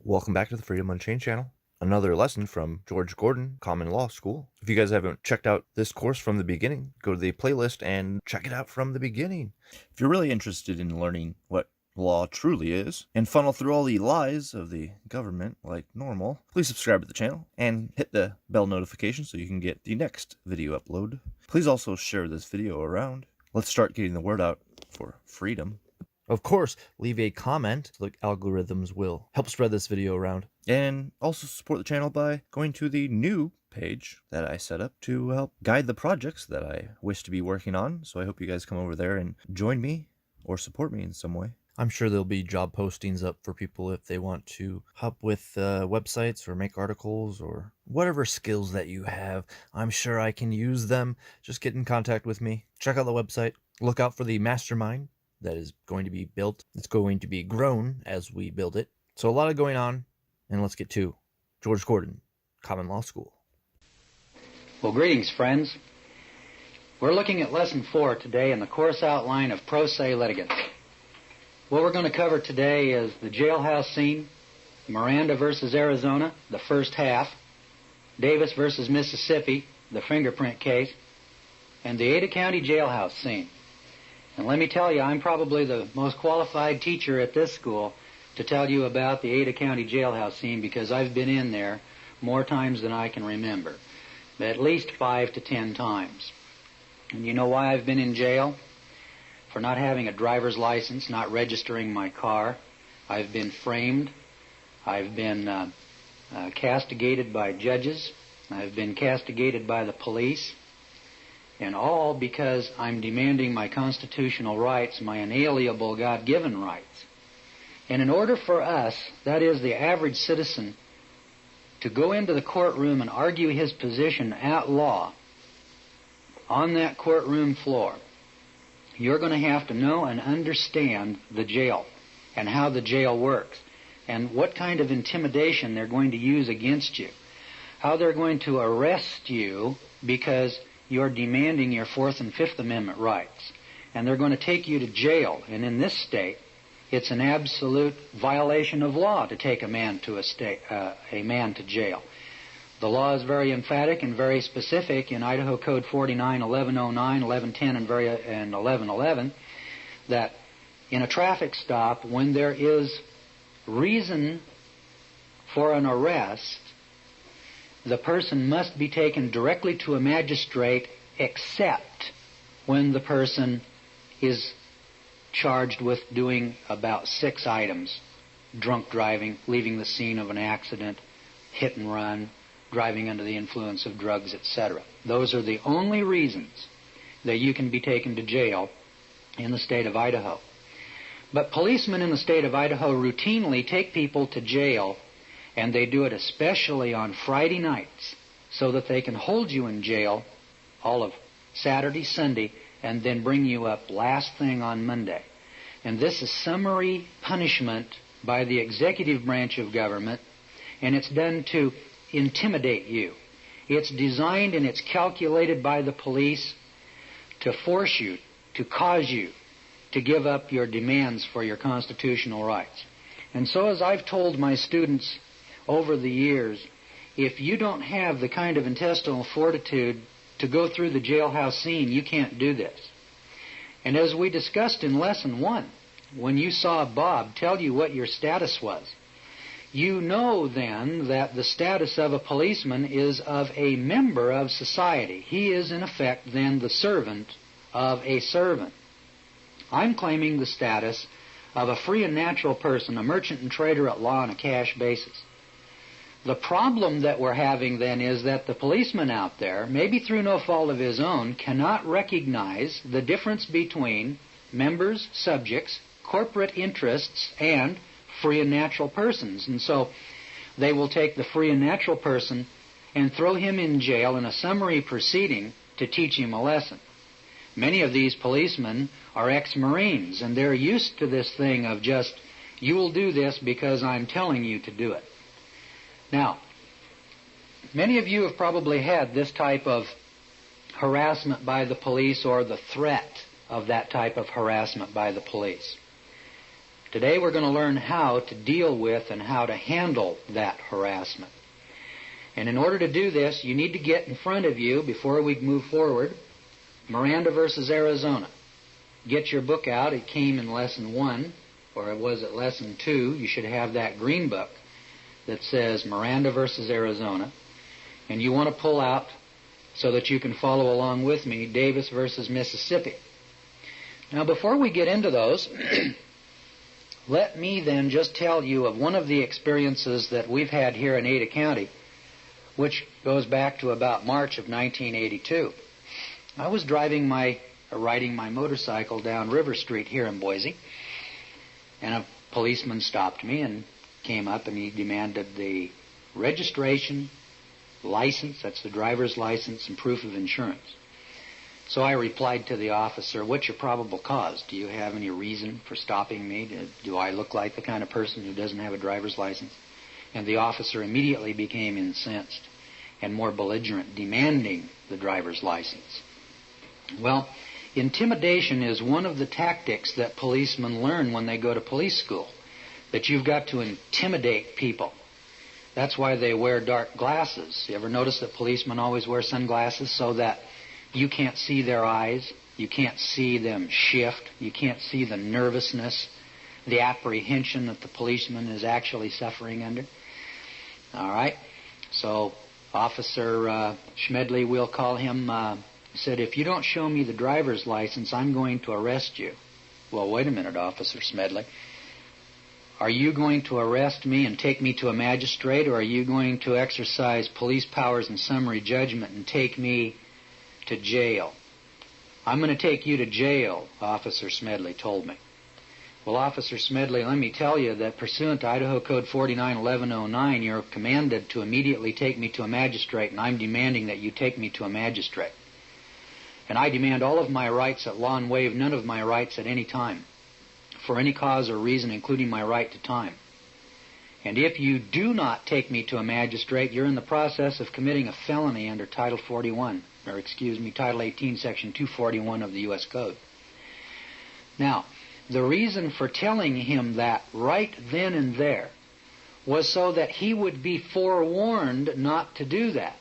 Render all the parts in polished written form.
Welcome back to the Freedom Unchained channel. Another lesson from George Gordon, Common Law School. If you guys haven't checked out this course from the beginning, go to the playlist and check it out from the beginning. If you're really interested in learning what law truly is and funnel through all the lies of the government like normal, please subscribe to the channel and hit the bell notification so you can get the next video upload. Please also share this video around. Let's start getting the word out for freedom. Of course, leave a comment so the algorithms will help spread this video around. And also support the channel by going to the new page that I set up to help guide the projects that I wish to be working on. So I hope you guys come over there and join me or support me in some way. I'm sure there'll be job postings up for people if they want to help with websites or make articles or whatever skills that you have. I'm sure I can use them. Just get in contact with me. Check out the website. Look out for the mastermind that is going to be built. It's going to be grown as we build it. So a lot of going on, and let's get to George Gordon, Common Law School. Well, greetings, friends. We're looking at Lesson 4 today in the course outline of pro se litigants. What we're going to cover today is the jailhouse scene, Miranda versus Arizona, the first half, Davis versus Mississippi, the fingerprint case, and the Ada County jailhouse scene. And let me tell you, I'm probably the most qualified teacher at this school to tell you about the Ada County jailhouse scene because I've been in there more times than I can remember, at least 5 to 10 times. And you know why I've been in jail? For not having a driver's license, not registering my car. I've been framed. I've been castigated by judges. I've been castigated by the police. And all because I'm demanding my constitutional rights, my inalienable God-given rights. And in order for us, that is the average citizen, to go into the courtroom and argue his position at law on that courtroom floor, you're going to have to know and understand the jail and how the jail works and what kind of intimidation they're going to use against you, how they're going to arrest you because you're demanding your Fourth and Fifth Amendment rights. And they're going to take you to jail. And in this state, it's an absolute violation of law to take a man to jail. The law is very emphatic and very specific in Idaho Code 49, 1109, 1110, and 1111 that in a traffic stop, when there is reason for an arrest, the person must be taken directly to a magistrate except when the person is charged with doing about 6 items: drunk driving, leaving the scene of an accident, hit and run, driving under the influence of drugs, etc. Those are the only reasons that you can be taken to jail in the state of Idaho. But policemen in the state of Idaho routinely take people to jail, and they do it especially on Friday nights so that they can hold you in jail all of Saturday, Sunday, and then bring you up last thing on Monday. And this is summary punishment by the executive branch of government, and it's done to intimidate you. It's designed and it's calculated by the police to force you, to cause you to give up your demands for your constitutional rights. And so, as I've told my students over the years, if you don't have the kind of intestinal fortitude to go through the jailhouse scene, you can't do this. And as we discussed in Lesson 1, when you saw Bob tell you what your status was, you know then that the status of a policeman is of a member of society. He is in effect then the servant of a servant. I'm claiming the status of a free and natural person, a merchant and trader at law on a cash basis. The problem that we're having then is that the policeman out there, maybe through no fault of his own, cannot recognize the difference between members, subjects, corporate interests, and free and natural persons. And so they will take the free and natural person and throw him in jail in a summary proceeding to teach him a lesson. Many of these policemen are ex-Marines, and they're used to this thing of just, you will do this because I'm telling you to do it. Now, many of you have probably had this type of harassment by the police or the threat of that type of harassment by the police. Today we're going to learn how to deal with and how to handle that harassment. And in order to do this, you need to get in front of you, before we move forward, Miranda versus Arizona. Get your book out. It came in Lesson 1, or it was at Lesson 2. You should have that green book that says Miranda versus Arizona. And you want to pull out, so that you can follow along with me, Davis versus Mississippi. Now, before we get into those, let me then just tell you of one of the experiences that we've had here in Ada County, which goes back to about March of 1982. I was riding my motorcycle down River Street here in Boise, and a policeman stopped me and came up and he demanded the registration, license, that's the driver's license, and proof of insurance. So I replied to the officer, "What's your probable cause? Do you have any reason for stopping me? Do I look like the kind of person who doesn't have a driver's license?" And the officer immediately became incensed and more belligerent, demanding the driver's license. Well, intimidation is one of the tactics that policemen learn when they go to police school, that you've got to intimidate people. That's why they wear dark glasses. You ever notice that policemen always wear sunglasses so that you can't see their eyes, you can't see them shift, you can't see the nervousness, the apprehension that the policeman is actually suffering under? All right. So Officer Schmedley, we'll call him, said, "If you don't show me the driver's license, I'm going to arrest you." Well, wait a minute, Officer Smedley. Are you going to arrest me and take me to a magistrate, or are you going to exercise police powers and summary judgment and take me to jail? "I'm going to take you to jail," Officer Smedley told me. Well, Officer Smedley, let me tell you that pursuant to Idaho Code 491109, you're commanded to immediately take me to a magistrate, and I'm demanding that you take me to a magistrate. And I demand all of my rights at law and waive none of my rights at any time, for any cause or reason, including my right to time. And if you do not take me to a magistrate, you're in the process of committing a felony under Title 18, Section 241 of the U.S. Code. Now, the reason for telling him that right then and there was so that he would be forewarned not to do that.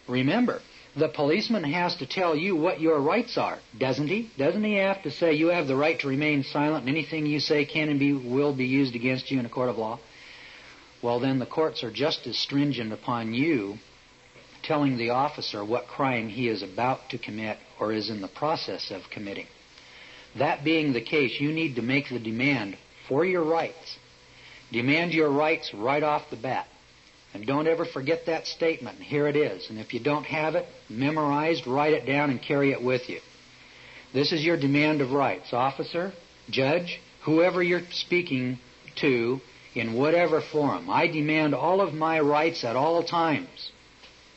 Remember, the policeman has to tell you what your rights are, doesn't he? Doesn't he have to say you have the right to remain silent and anything you say can and will be used against you in a court of law? Well, then the courts are just as stringent upon you telling the officer what crime he is about to commit or is in the process of committing. That being the case, you need to make the demand for your rights. Demand your rights right off the bat. And don't ever forget that statement. And here it is. And if you don't have it memorized, write it down and carry it with you. This is your demand of rights. Officer, judge, whoever you're speaking to, in whatever forum, I demand all of my rights at all times.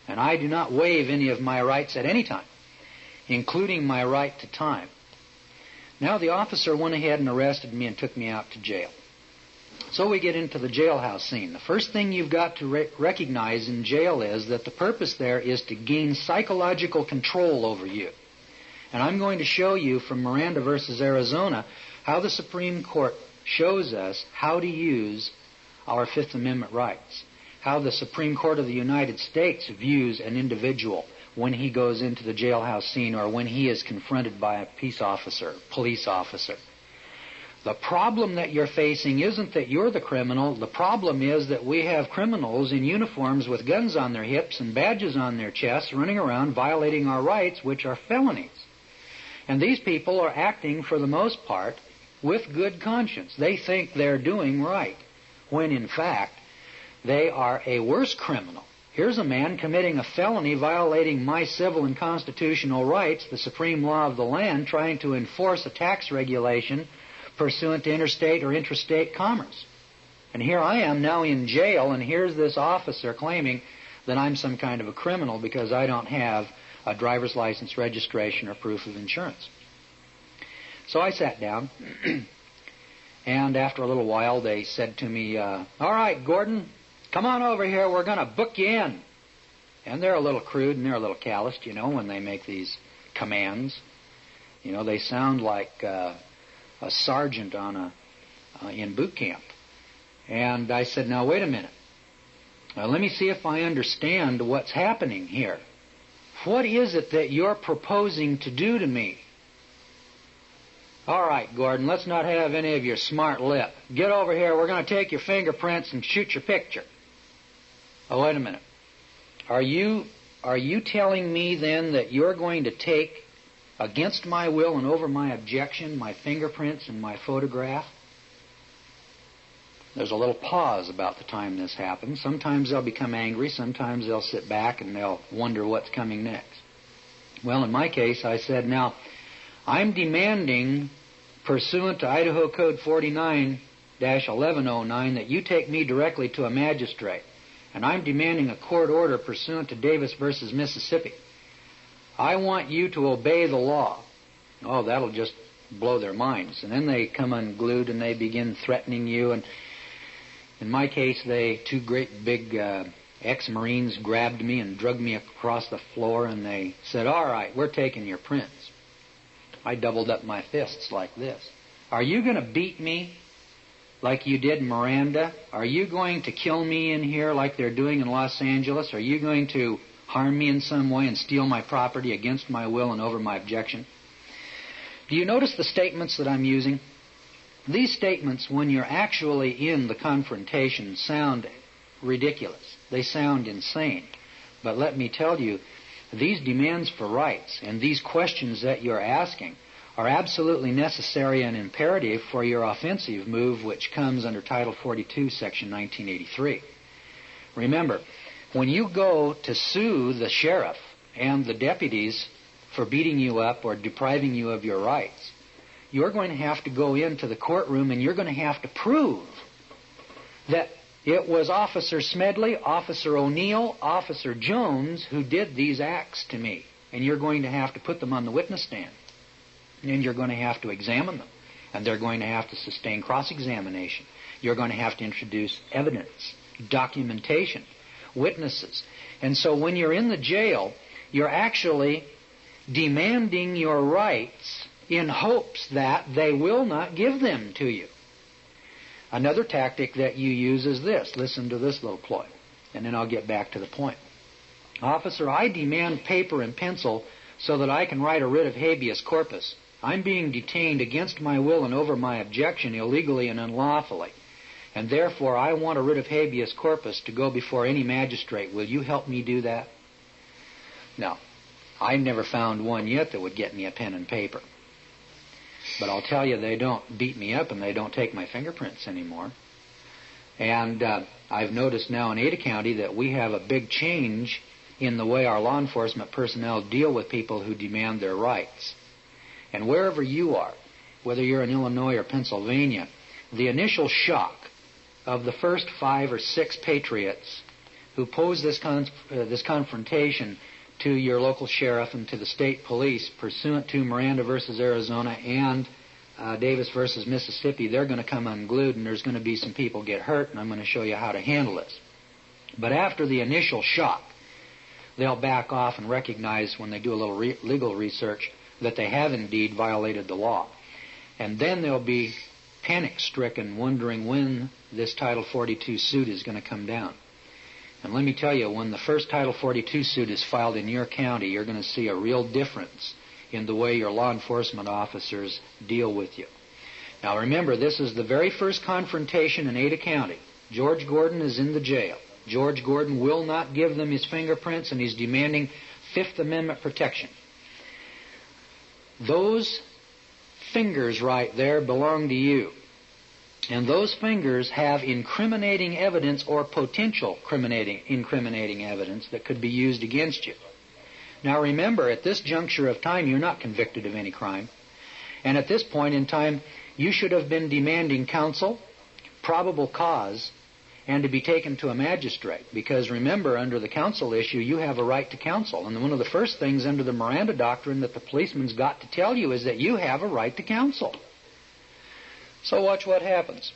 And I do not waive any of my rights at any time, including my right to time. Now the officer went ahead and arrested me and took me out to jail. So we get into the jailhouse scene. The first thing you've got to recognize in jail is that the purpose there is to gain psychological control over you. And I'm going to show you from Miranda versus Arizona how the Supreme Court shows us how to use our Fifth Amendment rights, how the Supreme Court of the United States views an individual when he goes into the jailhouse scene or when he is confronted by a police officer. The problem that you're facing isn't that you're the criminal. The problem is that we have criminals in uniforms with guns on their hips and badges on their chests running around violating our rights, which are felonies. And these people are acting, for the most part, with good conscience. They think they're doing right, when in fact they are a worse criminal. Here's a man committing a felony violating my civil and constitutional rights, the supreme law of the land, trying to enforce a tax regulation pursuant to interstate or intrastate commerce. And here I am now in jail, and here's this officer claiming that I'm some kind of a criminal because I don't have a driver's license, registration, or proof of insurance. So I sat down, and after a little while they said to me, "All right, Gordon, come on over here, we're going to book you in." And they're a little crude and they're a little calloused, when they make these commands. They sound like a sergeant on in boot camp. And I said, now wait a minute. Let me see if I understand what's happening here. What is it that you're proposing to do to me? All right, Gordon, let's not have any of your smart lip. Get over here. We're going to take your fingerprints and shoot your picture. Oh, wait a minute. Are you telling me then that you're going to take, against my will and over my objection, my fingerprints and my photograph? There's a little pause about the time this happens. Sometimes they'll become angry. Sometimes they'll sit back and they'll wonder what's coming next. Well, in my case, I said, now, I'm demanding, pursuant to Idaho Code 49-1109, that you take me directly to a magistrate. And I'm demanding a court order pursuant to Davis versus Mississippi. I want you to obey the law. Oh, that'll just blow their minds. And then they come unglued and they begin threatening you. And in my case, two great big ex-Marines grabbed me and dragged me across the floor, and they said, all right, we're taking your prints. I doubled up my fists like this. Are you going to beat me like you did Miranda? Are you going to kill me in here like they're doing in Los Angeles? Are you going to harm me in some way and steal my property against my will and over my objection? Do you notice the statements that I'm using? These statements, when you're actually in the confrontation, sound ridiculous. They sound insane. But let me tell you, these demands for rights and these questions that you're asking are absolutely necessary and imperative for your offensive move, which comes under Title 42, Section 1983. Remember, when you go to sue the sheriff and the deputies for beating you up or depriving you of your rights, you're going to have to go into the courtroom and you're going to have to prove that it was Officer Smedley, Officer O'Neill, Officer Jones who did these acts to me. And you're going to have to put them on the witness stand. And you're going to have to examine them. And they're going to have to sustain cross-examination. You're going to have to introduce evidence, documentation, witnesses. And so when you're in the jail, you're actually demanding your rights in hopes that they will not give them to you. Another tactic that you use is this. Listen to this little ploy, and then I'll get back to the point. Officer, I demand paper and pencil so that I can write a writ of habeas corpus. I'm being detained against my will and over my objection illegally and unlawfully, and therefore I want a writ of habeas corpus to go before any magistrate. Will you help me do that? No. I've never found one yet that would get me a pen and paper. But I'll tell you, they don't beat me up and they don't take my fingerprints anymore. And I've noticed now in Ada County that we have a big change in the way our law enforcement personnel deal with people who demand their rights. And wherever you are, whether you're in Illinois or Pennsylvania, the initial shock of the first 5 or 6 patriots who pose this confrontation to your local sheriff and to the state police pursuant to Miranda versus Arizona and Davis versus Mississippi, they're going to come unglued and there's going to be some people get hurt, and I'm going to show you how to handle this. But after the initial shock, they'll back off and recognize when they do a little legal research that they have indeed violated the law. And then they'll be panic-stricken, wondering when this Title 42 suit is going to come down. And let me tell you, when the first Title 42 suit is filed in your county, you're going to see a real difference in the way your law enforcement officers deal with you. Now remember, this is the very first confrontation in Ada County. George Gordon is in the jail. George Gordon will not give them his fingerprints, and he's demanding Fifth Amendment protection. Those fingers right there belong to you. And those fingers have incriminating evidence or potential incriminating evidence that could be used against you. Now remember, at this juncture of time, you're not convicted of any crime. And at this point in time, you should have been demanding counsel, probable cause, and to be taken to a magistrate. Because remember, under the counsel issue, you have a right to counsel. And one of the first things under the Miranda doctrine that the policeman's got to tell you is that you have a right to counsel. So watch what happens.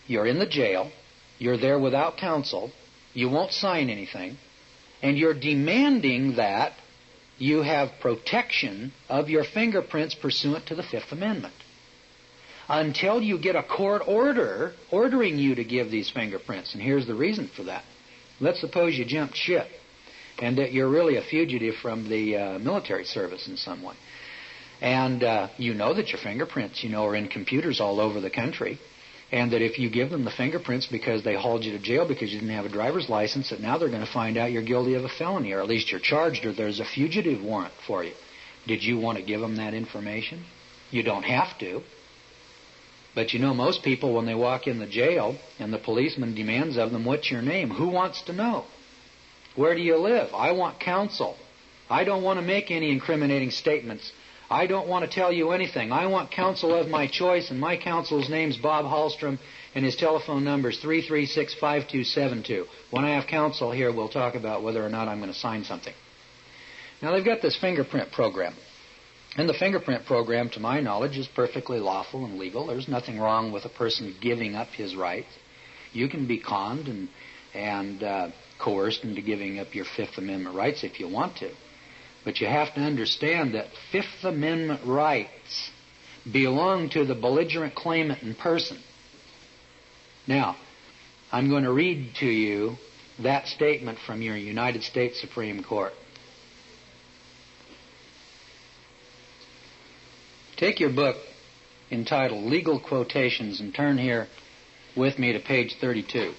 You're in the jail. You're there without counsel. You won't sign anything. And you're demanding that you have protection of your fingerprints pursuant to the Fifth Amendment. until you get a court order ordering you to give these fingerprints. And here's the reason for that. Let's suppose you jumped ship and that you're really a fugitive from the military service in some way. And you know that your fingerprints, are in computers all over the country. And that if you give them the fingerprints because they hauled you to jail because you didn't have a driver's license, that now they're going to find out you're guilty of a felony, or at least you're charged, or there's a fugitive warrant for you. Did you want to give them that information? You don't have to. But most people, when they walk in the jail and the policeman demands of them, what's your name? Who wants to know? Where do you live? I want counsel. I don't want to make any incriminating statements. I don't want to tell you anything. I want counsel of my choice, and my counsel's name's Bob Hallstrom, and his telephone number's 336-5272. When I have counsel here, we'll talk about whether or not I'm going to sign something. Now, they've got this fingerprint program. And the fingerprint program, to my knowledge, is perfectly lawful and legal. There's nothing wrong with a person giving up his rights. You can be conned and coerced into giving up your Fifth Amendment rights if you want to. But you have to understand that Fifth Amendment rights belong to the belligerent claimant in person. Now, I'm going to read to you that statement from your United States Supreme Court. Take your book entitled Legal Quotations and turn here with me to page 32.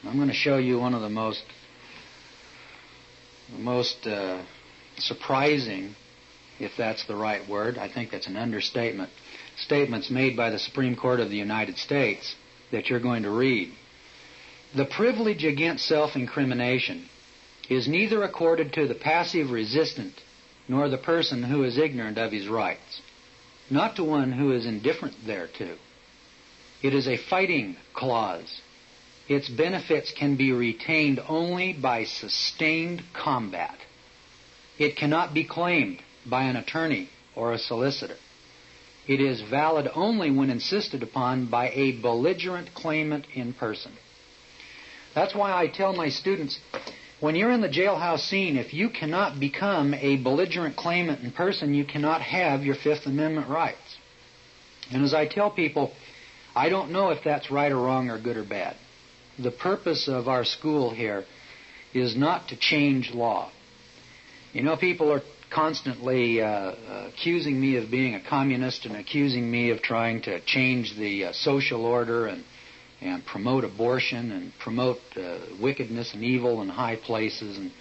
I'm going to show you one of the most surprising, if that's the right word, I think that's an understatement, statements made by the Supreme Court of the United States that you're going to read. The privilege against self-incrimination is neither accorded to the passive resistant nor the person who is ignorant of his rights, not to one who is indifferent thereto. It is a fighting clause. Its benefits can be retained only by sustained combat. It cannot be claimed by an attorney or a solicitor. It is valid only when insisted upon by a belligerent claimant in person. That's why I tell my students, when you're in the jailhouse scene, if you cannot become a belligerent claimant in person, you cannot have your Fifth Amendment rights. And as I tell people, I don't know if that's right or wrong or good or bad. The purpose of our school here is not to change law. People are constantly accusing me of being a communist and accusing me of trying to change the social order and promote abortion and promote wickedness and evil in high places, and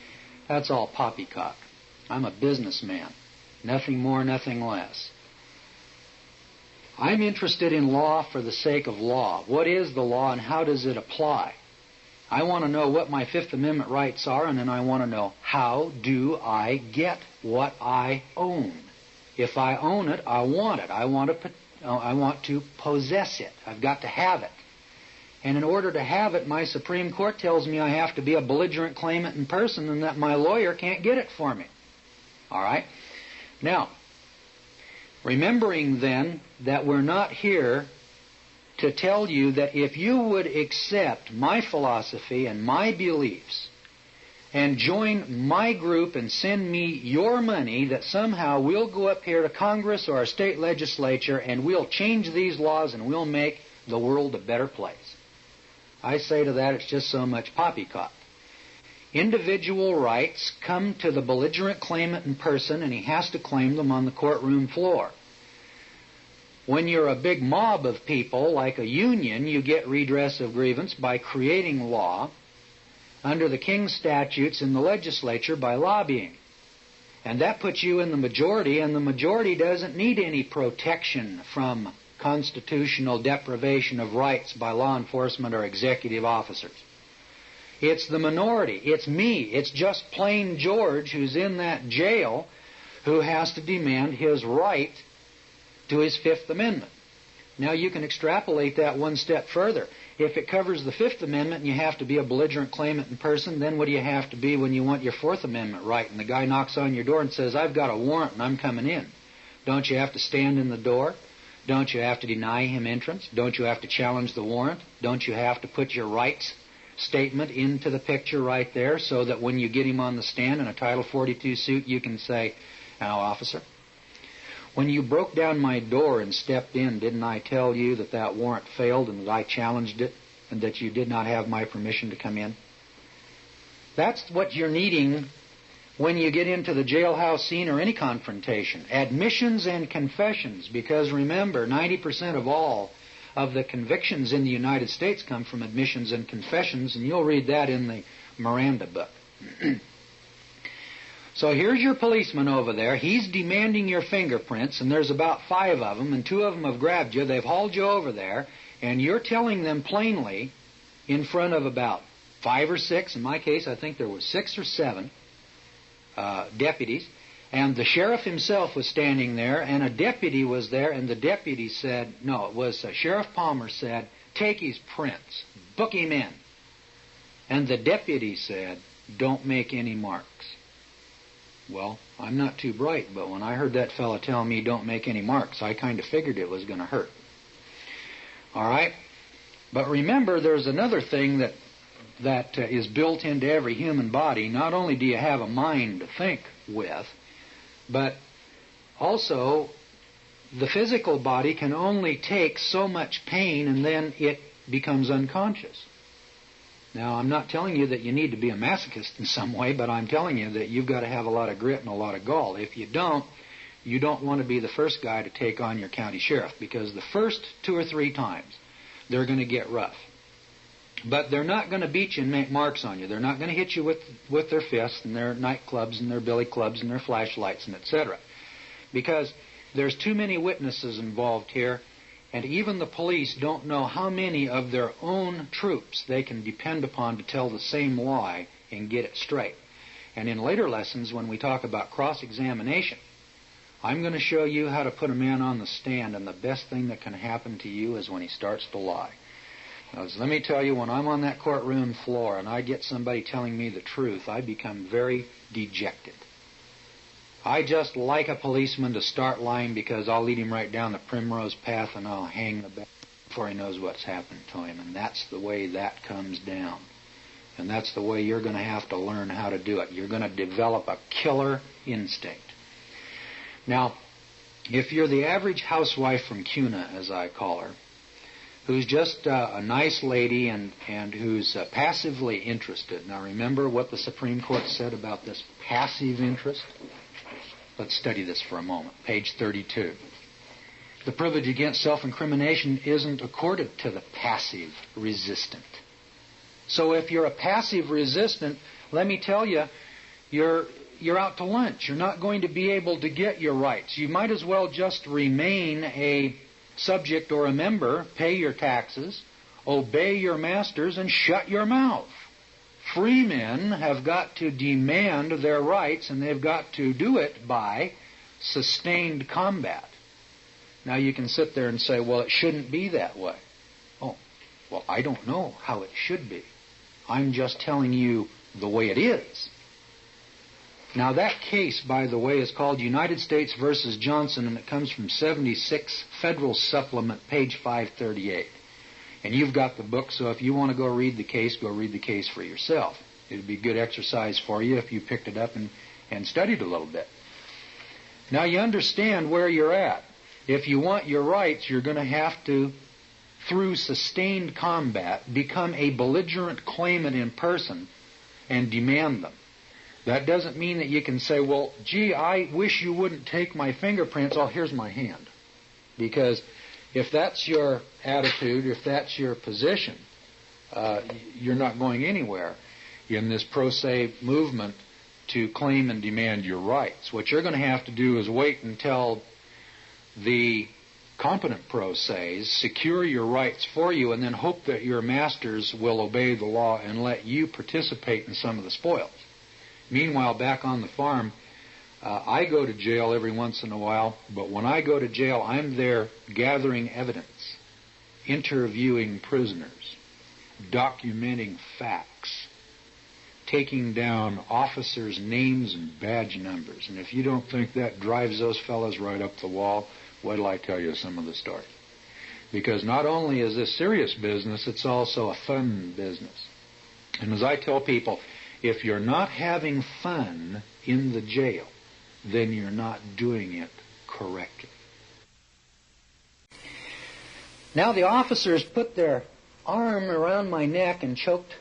that's all poppycock. I'm a businessman, nothing more, nothing less. I'm interested in law for the sake of law. What is the law and how does it apply? I want to know what my Fifth Amendment rights are, and then I want to know, how do I get what I own? If I own it, I want it. I want to possess it. I've got to have it. And in order to have it, my Supreme Court tells me I have to be a belligerent claimant in person and that my lawyer can't get it for me. All right? Now, remembering then that we're not here to tell you that if you would accept my philosophy and my beliefs and join my group and send me your money, that somehow we'll go up here to Congress or our state legislature and we'll change these laws and we'll make the world a better place. I say to that, it's just so much poppycock. Individual rights come to the belligerent claimant in person, and he has to claim them on the courtroom floor. When you're a big mob of people, like a union, you get redress of grievance by creating law under the King's statutes in the legislature by lobbying. And that puts you in the majority, and the majority doesn't need any protection from constitutional deprivation of rights by law enforcement or executive officers. It's the minority. It's me. It's just plain George who's in that jail who has to demand his right to his Fifth Amendment. Now you can extrapolate that one step further. If it covers the Fifth Amendment and you have to be a belligerent claimant in person, then what do you have to be when you want your Fourth Amendment right and the guy knocks on your door and says, I've got a warrant and I'm coming in? Don't you have to stand in the door? Don't you have to deny him entrance? Don't you have to challenge the warrant? Don't you have to put your rights statement into the picture right there so that when you get him on the stand in a Title 42 suit, you can say, now, officer, When you broke down my door and stepped in, didn't I tell you that that warrant failed and that I challenged it and that you did not have my permission to come in? That's what you're needing when you get into the jailhouse scene or any confrontation. Admissions and confessions, because remember, 90% of all of the convictions in the United States come from admissions and confessions, and you'll read that in the Miranda book. So here's your policeman over there. He's demanding your fingerprints, and there's about 5 of them, and 2 of them have grabbed you. They've hauled you over there, and you're telling them plainly in front of about 5 or 6, in my case I think there were 6 or 7 deputies, and the sheriff himself was standing there, and a deputy was there, and the deputy said, no, it was Sheriff Palmer said, take his prints, book him in. And the deputy said, don't make any marks. Well, I'm not too bright, but when I heard that fellow tell me don't make any marks, I kind of figured it was going to hurt. All right? But remember, there's another thing that is built into every human body. Not only do you have a mind to think with, but also the physical body can only take so much pain and then it becomes unconscious. Now, I'm not telling you that you need to be a masochist in some way, but I'm telling you that you've got to have a lot of grit and a lot of gall. If you don't want to be the first guy to take on your county sheriff, because the first 2 or 3 times they're going to get rough. But they're not going to beat you and make marks on you. They're not going to hit you with their fists and their nightclubs and their billy clubs and their flashlights and etc. Because there's too many witnesses involved here, and even the police don't know how many of their own troops they can depend upon to tell the same lie and get it straight. And in later lessons, when we talk about cross-examination, I'm going to show you how to put a man on the stand, and the best thing that can happen to you is when he starts to lie. Now, let me tell you, when I'm on that courtroom floor and I get somebody telling me the truth, I become very dejected. I just like a policeman to start lying, because I'll lead him right down the primrose path and I'll hang the bat before he knows what's happened to him. And that's the way that comes down. And that's the way you're going to have to learn how to do it. You're going to develop a killer instinct. Now, if you're the average housewife from Cuna, as I call her, who's just a nice lady and who's passively interested. Now remember what the Supreme Court said about this passive interest? Let's study this for a moment. Page 32. The privilege against self-incrimination isn't accorded to the passive resistant. So if you're a passive resistant, let me tell you, you're out to lunch. You're not going to be able to get your rights. You might as well just remain a subject or a member, pay your taxes, obey your masters, and shut your mouth. Free men have got to demand their rights, and they've got to do it by sustained combat. Now you can sit there and say, well, it shouldn't be that way. Oh, well, I don't know how it should be. I'm just telling you the way it is. Now that case, by the way, is called United States versus Johnson, and it comes from 76 Federal Supplement, page 538. And you've got the book, so if you want to go read the case for yourself. It would be good exercise for you if you picked it up and studied a little bit. Now you understand where you're at. If you want your rights, you're going to have to, through sustained combat, become a belligerent claimant in person and demand them. That doesn't mean that you can say, well, gee, I wish you wouldn't take my fingerprints. Oh, here's my hand. Because if that's your attitude, if that's your position, you're not going anywhere in this pro se movement to claim and demand your rights. What you're going to have to do is wait until the competent pro ses secure your rights for you, and then hope that your masters will obey the law and let you participate in some of the spoils. Meanwhile, back on the farm, I go to jail every once in a while, but when I go to jail, I'm there gathering evidence, interviewing prisoners, documenting facts, taking down officers' names and badge numbers. And if you don't think that drives those fellows right up the wall, wait till I tell you some of the story. Because not only is this serious business, it's also a fun business. And as I tell people, if you're not having fun in the jail, then you're not doing it correctly. Now the officers put their arm around my neck and choked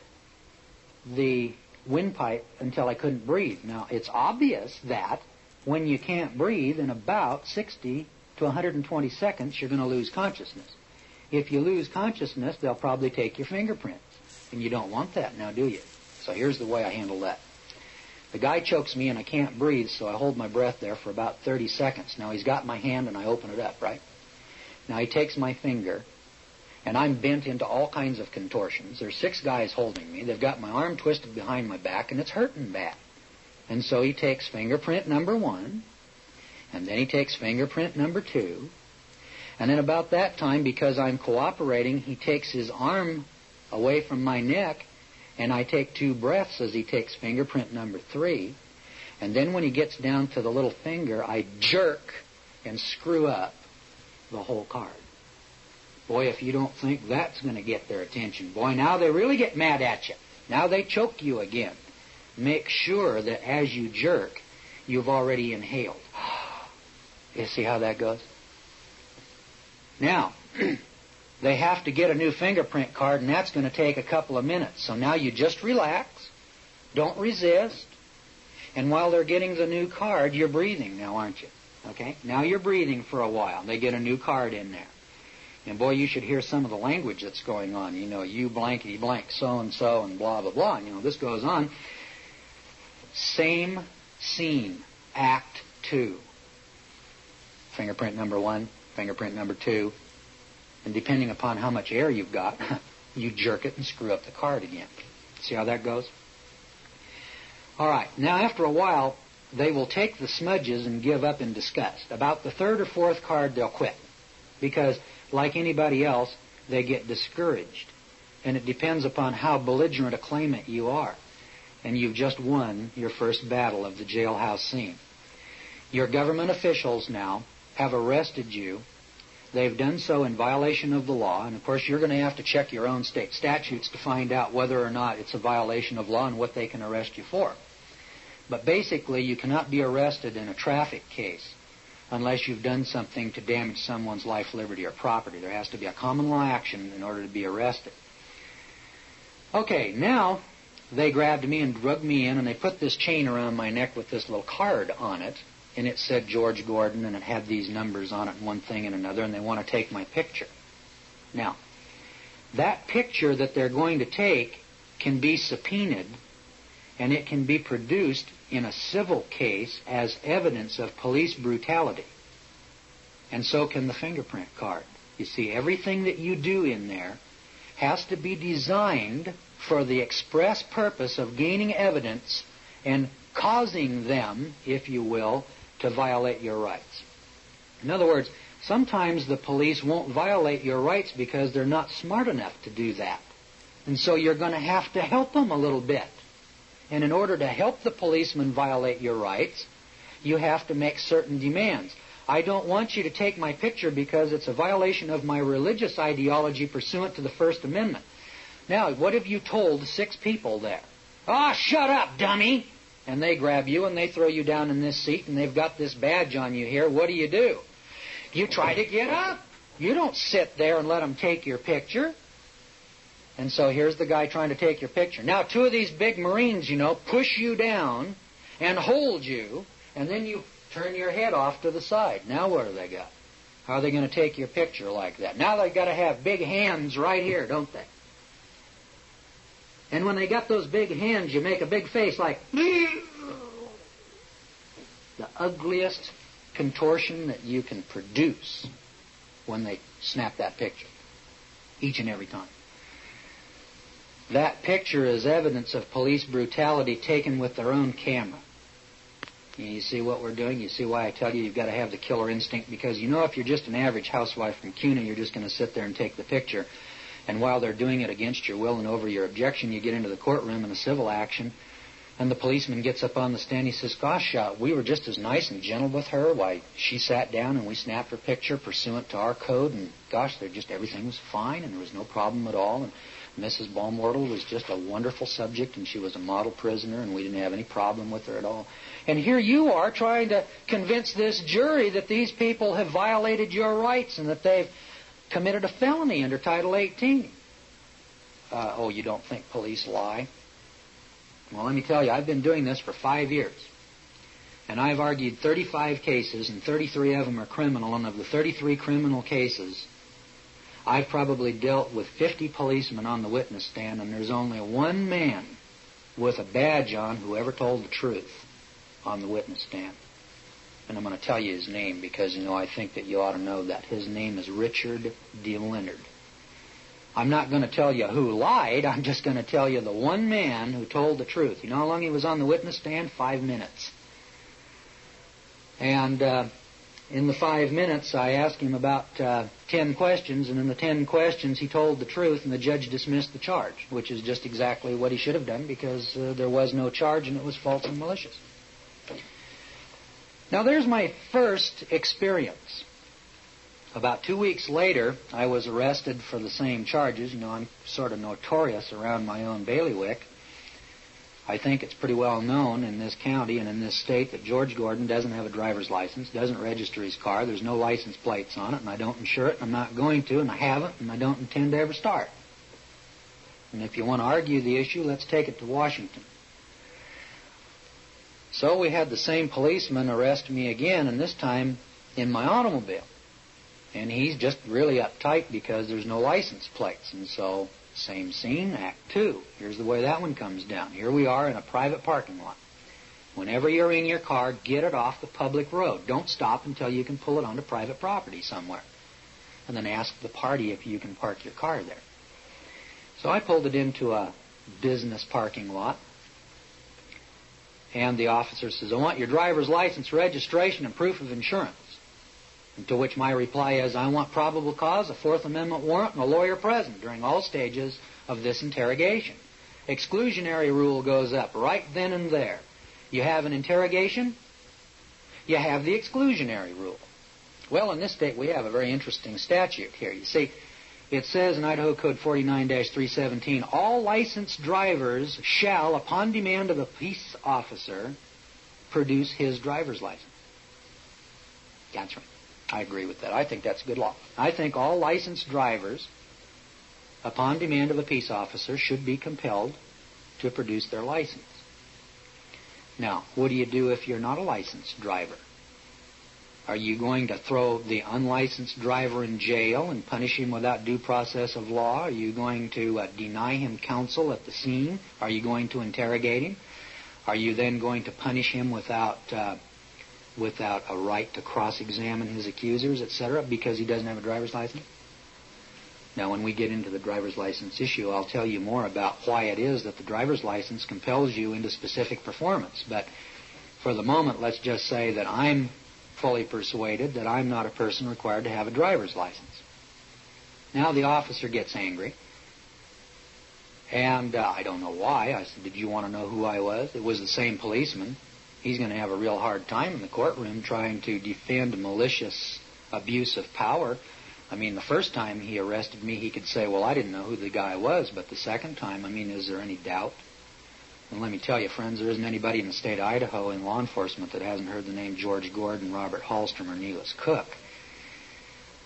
the windpipe until I couldn't breathe. Now, it's obvious that when you can't breathe, in about 60 to 120 seconds, you're going to lose consciousness. If you lose consciousness, they'll probably take your fingerprints. And you don't want that now, do you? So here's the way I handle that. The guy chokes me and I can't breathe, so I hold my breath there for about 30 seconds. Now, he's got my hand and I open it up, right? Now, he takes my finger, and I'm bent into all kinds of contortions. There's 6 guys holding me. They've got my arm twisted behind my back, and it's hurting bad. And so he takes fingerprint number 1, and then he takes fingerprint number 2. And then about that time, because I'm cooperating, he takes his arm away from my neck, and I take 2 breaths as he takes fingerprint number 3. And then when he gets down to the little finger, I jerk and screw up the whole card. Boy, if you don't think that's going to get their attention, boy, now they really get mad at you. Now they choke you again. Make sure that as you jerk, you've already inhaled. You see how that goes? Now, they have to get a new fingerprint card, and that's going to take a couple of minutes. So now you just relax, don't resist, and while they're getting the new card, you're breathing now, aren't you? Okay? Now you're breathing for a while. They get a new card in there. And boy, you should hear some of the language that's going on. You know, you blankety blank so-and-so and blah, blah, blah. You know, this goes on. Same scene, Act 2. Fingerprint number 1, fingerprint number 2. And depending upon how much air you've got, you jerk it and screw up the card again. See how that goes? All right. Now, after a while, they will take the smudges and give up in disgust. About the 3rd or 4th card, they'll quit. Because like anybody else, they get discouraged. And it depends upon how belligerent a claimant you are. And you've just won your first battle of the jailhouse scene. Your government officials now have arrested you. They've done so in violation of the law. And, of course, you're going to have to check your own state statutes to find out whether or not it's a violation of law and what they can arrest you for. But basically, you cannot be arrested in a traffic case unless you've done something to damage someone's life, liberty, or property. There has to be a common law action in order to be arrested. Okay, now they grabbed me and drugged me in, and they put this chain around my neck with this little card on it, and it said George Gordon, and it had these numbers on it, and one thing and another, and they want to take my picture. Now, that picture that they're going to take can be subpoenaed, and it can be produced in a civil case as evidence of police brutality. And so can the fingerprint card. You see, everything that you do in there has to be designed for the express purpose of gaining evidence and causing them, if you will, to violate your rights. In other words, sometimes the police won't violate your rights because they're not smart enough to do that. And so you're going to have to help them a little bit. And in order to help the policeman violate your rights, you have to make certain demands. I don't want you to take my picture because it's a violation of my religious ideology pursuant to the First Amendment. Now, what have you told 6 people there? Ah, shut up, dummy! And they grab you and they throw you down in this seat and they've got this badge on you here. What do? You try to get up. You don't sit there and let them take your picture. And so here's the guy trying to take your picture. Now, 2 of these big Marines, push you down and hold you, and then you turn your head off to the side. Now what do they got? How are they going to take your picture like that? Now they've got to have big hands right here, don't they? And when they got those big hands, you make a big face like the ugliest contortion that you can produce when they snap that picture, each and every time. That picture is evidence of police brutality taken with their own camera. You see what we're doing? You see why I tell you you've got to have the killer instinct? Because if you're just an average housewife from CUNA, you're just going to sit there and take the picture. And while they're doing it against your will and over your objection, you get into the courtroom in a civil action, and the policeman gets up on the stand. He says, gosh, we were just as nice and gentle with her. Why, she sat down and we snapped her picture pursuant to our code, and gosh, everything was fine and there was no problem at all. And Mrs. Baumwortel was just a wonderful subject, and she was a model prisoner, and we didn't have any problem with her at all. And here you are trying to convince this jury that these people have violated your rights and that they've committed a felony under Title 18. Oh, you don't think police lie? Well, let me tell you, I've been doing this for 5 years. And I've argued 35 cases, and 33 of them are criminal. And of the 33 criminal cases, I've probably dealt with 50 policemen on the witness stand, and there's only one man with a badge on who ever told the truth on the witness stand. And I'm going to tell you his name because, I think that you ought to know that. His name is Richard D. Leonard. I'm not going to tell you who lied. I'm just going to tell you the one man who told the truth. You know how long he was on the witness stand? 5 minutes. And in the 5 minutes, I asked him about 10 questions, and in the 10 questions, he told the truth, and the judge dismissed the charge, which is just exactly what he should have done because there was no charge, and it was false and malicious. Now, there's my first experience. About 2 weeks later, I was arrested for the same charges. I'm sort of notorious around my own bailiwick. I think it's pretty well known in this county and in this state that George Gordon doesn't have a driver's license, doesn't register his car, there's no license plates on it, and I don't insure it, and I'm not going to, and I haven't, and I don't intend to ever start. And if you want to argue the issue, let's take it to Washington. So we had the same policeman arrest me again, and this time in my automobile. And he's just really uptight because there's no license plates. And so, same scene, Act 2. Here's the way that one comes down. Here we are in a private parking lot. Whenever you're in your car, get it off the public road. Don't stop until you can pull it onto private property somewhere. And then ask the party if you can park your car there. So I pulled it into a business parking lot. And the officer says, I want your driver's license, registration, and proof of insurance. And to which my reply is, I want probable cause, a Fourth Amendment warrant, and a lawyer present during all stages of this interrogation. Exclusionary rule goes up right then and there. You have an interrogation, you have the exclusionary rule. Well, in this state, we have a very interesting statute here. You see, it says in Idaho Code 49-317, all licensed drivers shall, upon demand of a peace officer, produce his driver's license. That's right. I agree with that. I think that's good law. I think all licensed drivers, upon demand of a peace officer, should be compelled to produce their license. Now, what do you do if you're not a licensed driver? Are you going to throw the unlicensed driver in jail and punish him without due process of law? Are you going to deny him counsel at the scene? Are you going to interrogate him? Are you then going to punish him without a right to cross-examine his accusers, etc., because he doesn't have a driver's license? Now, when we get into the driver's license issue, I'll tell you more about why it is that the driver's license compels you into specific performance. But for the moment, let's just say that I'm fully persuaded that I'm not a person required to have a driver's license. Now the officer gets angry, and I don't know why. I said, did you want to know who I was? It was the same policeman. He's going to have a real hard time in the courtroom trying to defend malicious abuse of power. I mean, the first time he arrested me, he could say, well, I didn't know who the guy was. But the second time, is there any doubt? And let me tell you, friends, there isn't anybody in the state of Idaho in law enforcement that hasn't heard the name George Gordon, Robert Hallstrom, or Nelis Cook.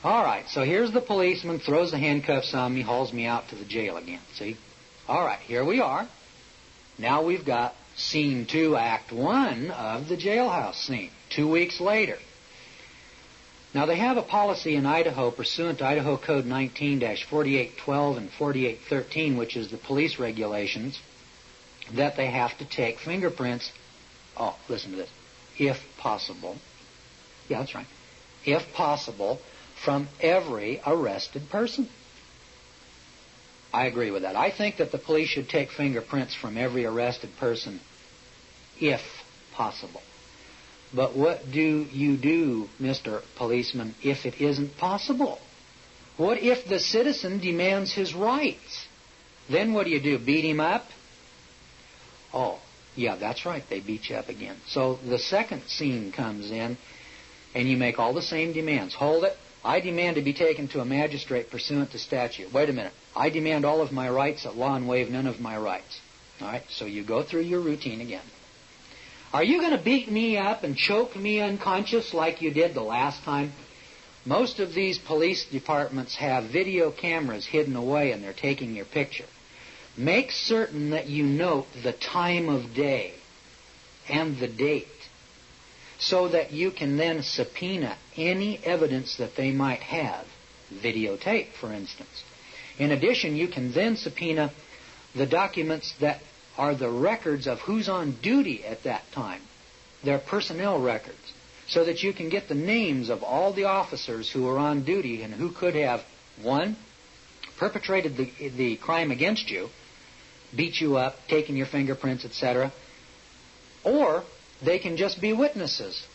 All right, so here's the policeman, throws the handcuffs on me, hauls me out to the jail again. See? All right, here we are. Now we've got Scene 2, Act 1 of the jailhouse scene, 2 weeks later. Now, they have a policy in Idaho pursuant to Idaho Code 19-4812 and 4813, which is the police regulations, that they have to take fingerprints, listen to this, if possible, yeah, that's right, if possible, from every arrested person. I agree with that. I think that the police should take fingerprints from every arrested person, if possible. But what do you do, Mr. Policeman, if it isn't possible? What if the citizen demands his rights? Then what do? Beat him up? Oh, yeah, that's right. They beat you up again. So the second scene comes in, and you make all the same demands. Hold it. I demand to be taken to a magistrate pursuant to statute. Wait a minute. I demand all of my rights at law and waive none of my rights. All right, so you go through your routine again. Are you going to beat me up and choke me unconscious like you did the last time? Most of these police departments have video cameras hidden away and they're taking your picture. Make certain that you note the time of day and the date so that you can then subpoena any evidence that they might have, videotape, for instance. In addition, you can then subpoena the documents that are the records of who's on duty at that time, their personnel records, so that you can get the names of all the officers who are on duty and who could have, one, perpetrated the crime against you, beat you up, taken your fingerprints, etc., or they can just be witnesses.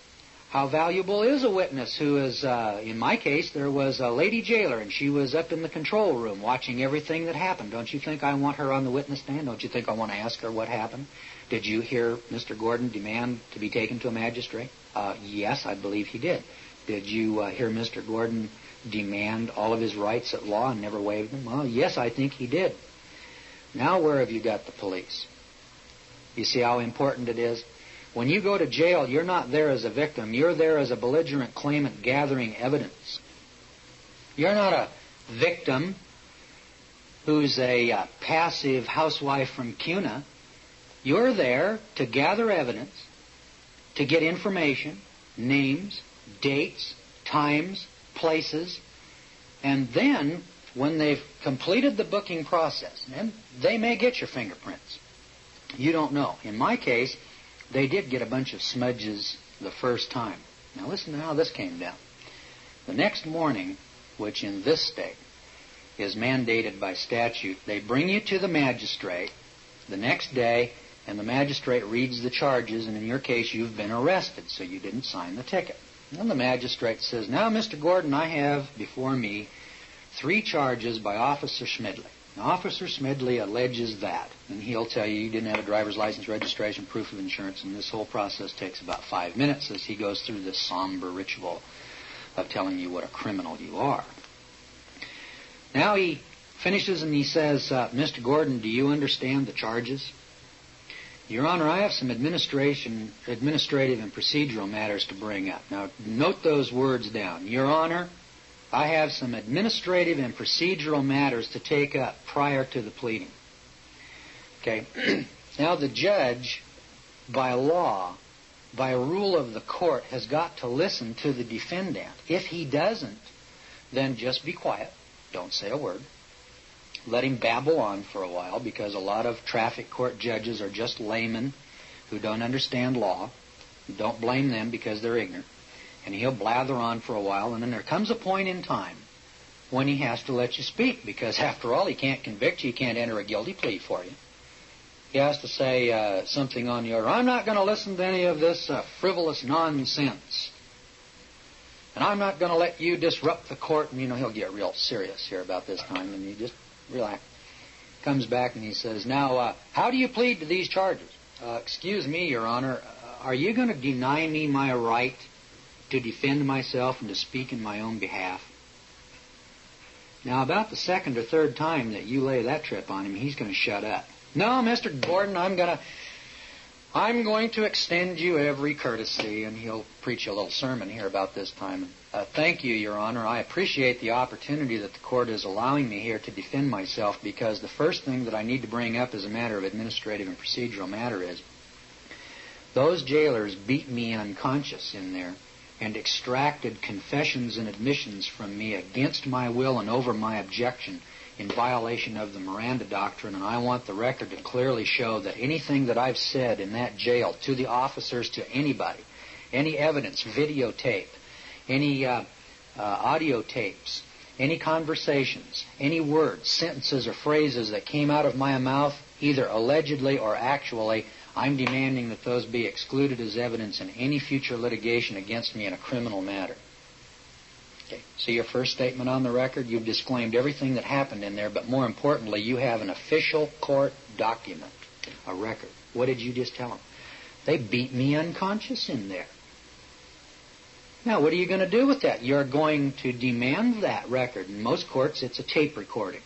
How valuable is a witness who is, in my case, there was a lady jailer, and she was up in the control room watching everything that happened. Don't you think I want her on the witness stand? Don't you think I want to ask her what happened? Did you hear Mr. Gordon demand to be taken to a magistrate? Yes, I believe he did. Did you hear Mr. Gordon demand all of his rights at law and never waive them? Well, yes, I think he did. Now where have you got the police? You see how important it is? When you go to jail, you're not there as a victim. You're there as a belligerent claimant gathering evidence. You're not a victim who's a passive housewife from Cuna. You're there to gather evidence, to get information, names, dates, times, places, and then when they've completed the booking process, and they may get your fingerprints. You don't know. In my case, they did get a bunch of smudges the first time. Now listen to how this came down. The next morning, which in this state is mandated by statute, they bring you to the magistrate the next day, and the magistrate reads the charges, and in your case, you've been arrested, so you didn't sign the ticket. And the magistrate says, now, Mr. Gordon, I have before me 3 charges by Officer Schmidley. Now, Officer Smedley alleges that, and he'll tell you didn't have a driver's license, registration, proof of insurance, and this whole process takes about 5 minutes as he goes through this somber ritual of telling you what a criminal you are. Now he finishes and he says, Mr. Gordon, do you understand the charges? Your Honor, I have some administrative and procedural matters to bring up. Now, note those words down. Your Honor, I have some administrative and procedural matters to take up prior to the pleading. Okay. Now the judge, by law, by rule of the court, has got to listen to the defendant. If he doesn't, then just be quiet. Don't say a word. Let him babble on for a while, because a lot of traffic court judges are just laymen who don't understand law. Don't blame them because they're ignorant. And he'll blather on for a while, and then there comes a point in time when he has to let you speak, because after all, he can't convict you, he can't enter a guilty plea for you. He has to say something on the order, I'm not going to listen to any of this frivolous nonsense. And I'm not going to let you disrupt the court. And, he'll get real serious here about this time, and you just relax. Comes back and he says, now, how do you plead to these charges? Excuse me, Your Honor, are you going to deny me my right to defend myself and to speak in my own behalf? Now, about the second or third time that you lay that trip on him, he's going to shut up. No, Mr. Gordon, I'm going to extend you every courtesy, and he'll preach a little sermon here about this time. Thank you, Your Honor. I appreciate the opportunity that the court is allowing me here to defend myself, because the first thing that I need to bring up as a matter of administrative and procedural matter is those jailers beat me unconscious in there and extracted confessions and admissions from me against my will and over my objection in violation of the Miranda Doctrine, and I want the record to clearly show that anything that I've said in that jail to the officers, to anybody, any evidence, videotape, any audio tapes, any conversations, any words, sentences, or phrases that came out of my mouth, either allegedly or actually, I'm demanding that those be excluded as evidence in any future litigation against me in a criminal matter. Okay. See your first statement on the record? You've disclaimed everything that happened in there, but more importantly, you have an official court document, a record. What did you just tell them? They beat me unconscious in there. Now, what are you going to do with that? You're going to demand that record. In most courts, it's a tape recording.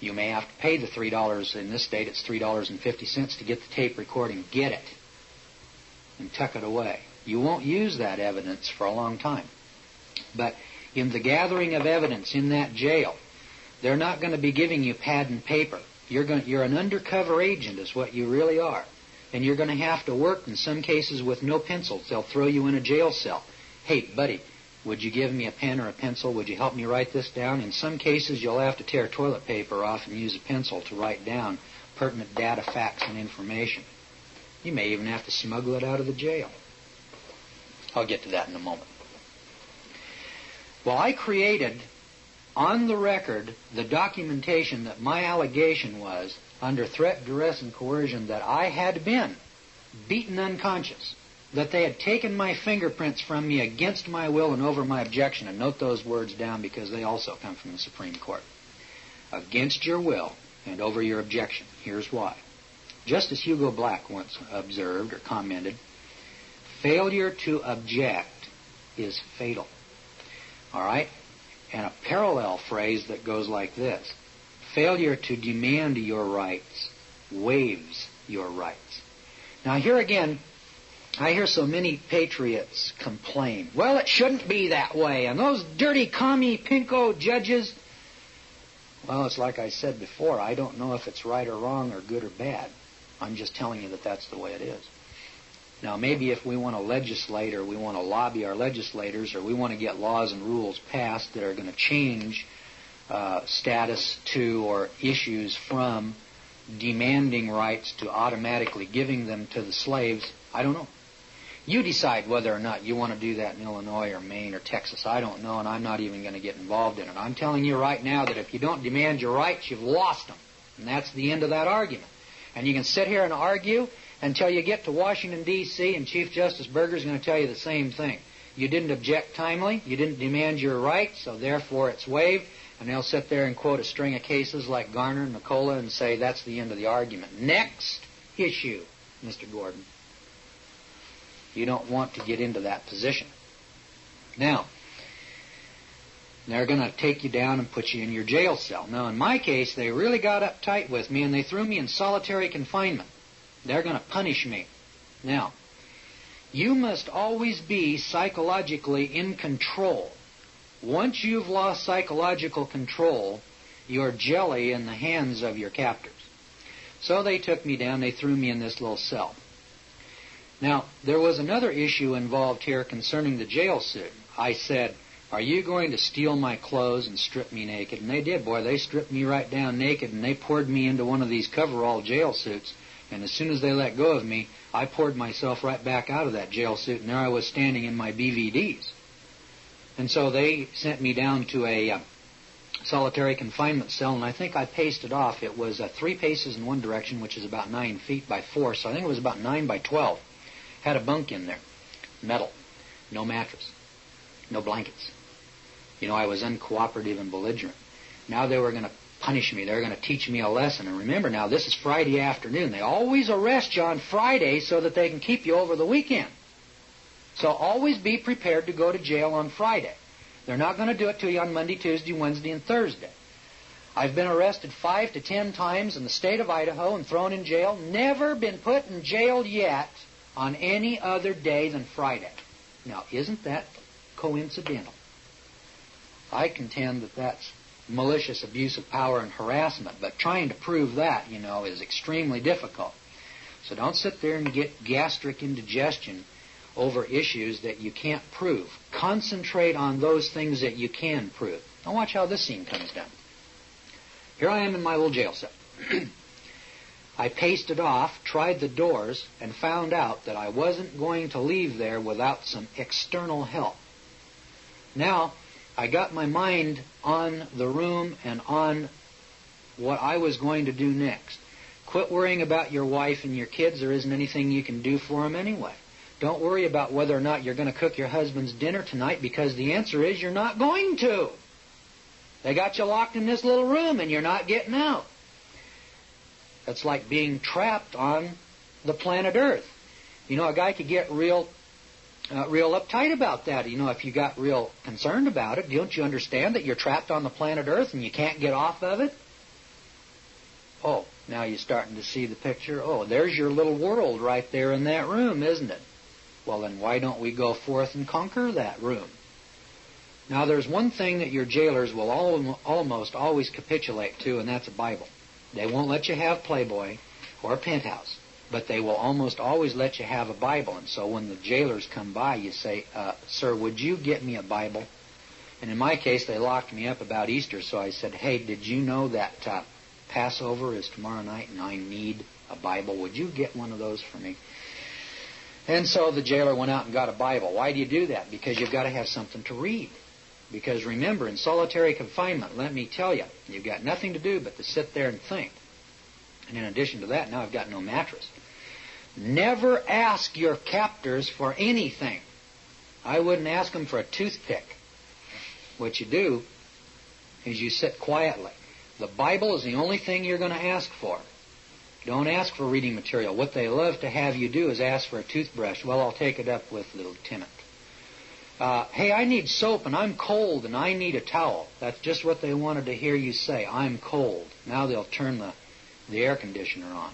You may have to pay the $3. In this state, it's $3.50 to get the tape recording. Get it and tuck it away. You won't use that evidence for a long time. But in the gathering of evidence in that jail, they're not going to be giving you pad and paper. You're an undercover agent is what you really are. And you're going to have to work in some cases with no pencils. They'll throw you in a jail cell. Hey, buddy, would you give me a pen or a pencil? Would you help me write this down? In some cases, you'll have to tear toilet paper off and use a pencil to write down pertinent data, facts, and information. You may even have to smuggle it out of the jail. I'll get to that in a moment. Well, I created on the record the documentation that my allegation was, under threat, duress, and coercion, that I had been beaten unconscious, that they had taken my fingerprints from me against my will and over my objection. And note those words down because they also come from the Supreme Court. Against your will and over your objection. Here's why. Justice Hugo Black once observed or commented, failure to object is fatal. All right? And a parallel phrase that goes like this. Failure to demand your rights waives your rights. Now here again, I hear so many patriots complain. Well, it shouldn't be that way. And those dirty commie pinko judges, well, it's like I said before. I don't know if it's right or wrong or good or bad. I'm just telling you that that's the way it is. Now, maybe if we want to legislate or we want to lobby our legislators or we want to get laws and rules passed that are going to change status to or issues from demanding rights to automatically giving them to the slaves, I don't know. You decide whether or not you want to do that in Illinois or Maine or Texas. I don't know, and I'm not even going to get involved in it. I'm telling you right now that if you don't demand your rights, you've lost them. And that's the end of that argument. And you can sit here and argue until you get to Washington, D.C., and Chief Justice Berger is going to tell you the same thing. You didn't object timely, you didn't demand your rights, so therefore it's waived, and they'll sit there and quote a string of cases like Garner and McCullough and say that's the end of the argument. Next issue, Mr. Gordon. You don't want to get into that position. Now, they're going to take you down and put you in your jail cell. Now, in my case, they really got uptight with me, and they threw me in solitary confinement. They're going to punish me. Now, you must always be psychologically in control. Once you've lost psychological control, you're jelly in the hands of your captors. So they took me down, they threw me in this little cell. Now, there was another issue involved here concerning the jail suit. I said, are you going to steal my clothes and strip me naked? And they did, boy. They stripped me right down naked, and they poured me into one of these coverall jail suits. And as soon as they let go of me, I poured myself right back out of that jail suit, and there I was standing in my BVDs. And so they sent me down to a solitary confinement cell, and I think I paced it off. It was 3 paces in one direction, which is about 9 feet by 4, so I think it was about 9 by 12. Had a bunk in there, metal, no mattress, no blankets. You know, I was uncooperative and belligerent. Now they were going to punish me. They were going to teach me a lesson. And remember now, this is Friday afternoon. They always arrest you on Friday so that they can keep you over the weekend. So always be prepared to go to jail on Friday. They're not going to do it to you on Monday, Tuesday, Wednesday, and Thursday. I've been arrested 5 to 10 times in the state of Idaho and thrown in jail. Never been put in jail yet on any other day than Friday. Now, isn't that coincidental? I contend that that's malicious abuse of power and harassment, but trying to prove that, you know, is extremely difficult. So don't sit there and get gastric indigestion over issues that you can't prove. Concentrate on those things that you can prove. Now watch how this scene comes down. Here I am in my little jail cell. I paced it off, tried the doors, and found out that I wasn't going to leave there without some external help. Now, I got my mind on the room and on what I was going to do next. Quit worrying about your wife and your kids. There isn't anything you can do for them anyway. Don't worry about whether or not you're going to cook your husband's dinner tonight, because the answer is you're not going to. They got you locked in this little room and you're not getting out. That's like being trapped on the planet Earth. You know, a guy could get real real uptight about that. You know, if you got real concerned about it, don't you understand that you're trapped on the planet Earth and you can't get off of it? Oh, now you're starting to see the picture. Oh, there's your little world right there in that room, isn't it? Well, then why don't we go forth and conquer that room? Now, there's one thing that your jailers will almost always capitulate to, and that's a Bible. They won't let you have Playboy or a penthouse, but they will almost always let you have a Bible. And so when the jailers come by, you say, sir, would you get me a Bible? And in my case, they locked me up about Easter, so I said, hey, did you know that Passover is tomorrow night and I need a Bible? Would you get one of those for me? And so the jailer went out and got a Bible. Why do you do that? Because you've got to have something to read. Because remember, in solitary confinement, let me tell you, you've got nothing to do but to sit there and think. And in addition to that, now I've got no mattress. Never ask your captors for anything. I wouldn't ask them for a toothpick. What you do is you sit quietly. The Bible is the only thing you're going to ask for. Don't ask for reading material. What they love to have you do is ask for a toothbrush. Well, I'll take it up with the lieutenant. Hey, I need soap and I'm cold and I need a towel. That's just what they wanted to hear you say. I'm cold. Now they'll turn the air conditioner on.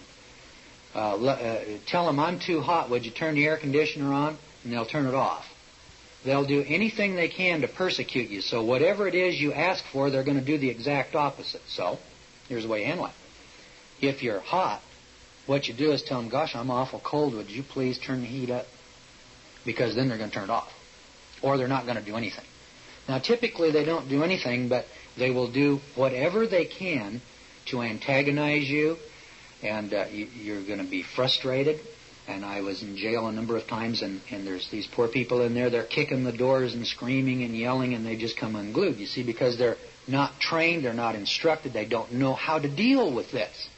Tell them I'm too hot. Would you turn the air conditioner on? And they'll turn it off. They'll do anything they can to persecute you. So whatever it is you ask for, they're going to do the exact opposite. So here's the way you handle it. If you're hot, what you do is tell them, gosh, I'm awful cold. Would you please turn the heat up? Because then they're going to turn it off. Or they're not going to do anything. Now, typically they don't do anything, but they will do whatever they can to antagonize you, and you're going to be frustrated. And I was in jail a number of times, and there's these poor people in there. They're kicking the doors and screaming and yelling, and they just come unglued. You see, because they're not trained, they're not instructed, they don't know how to deal with this.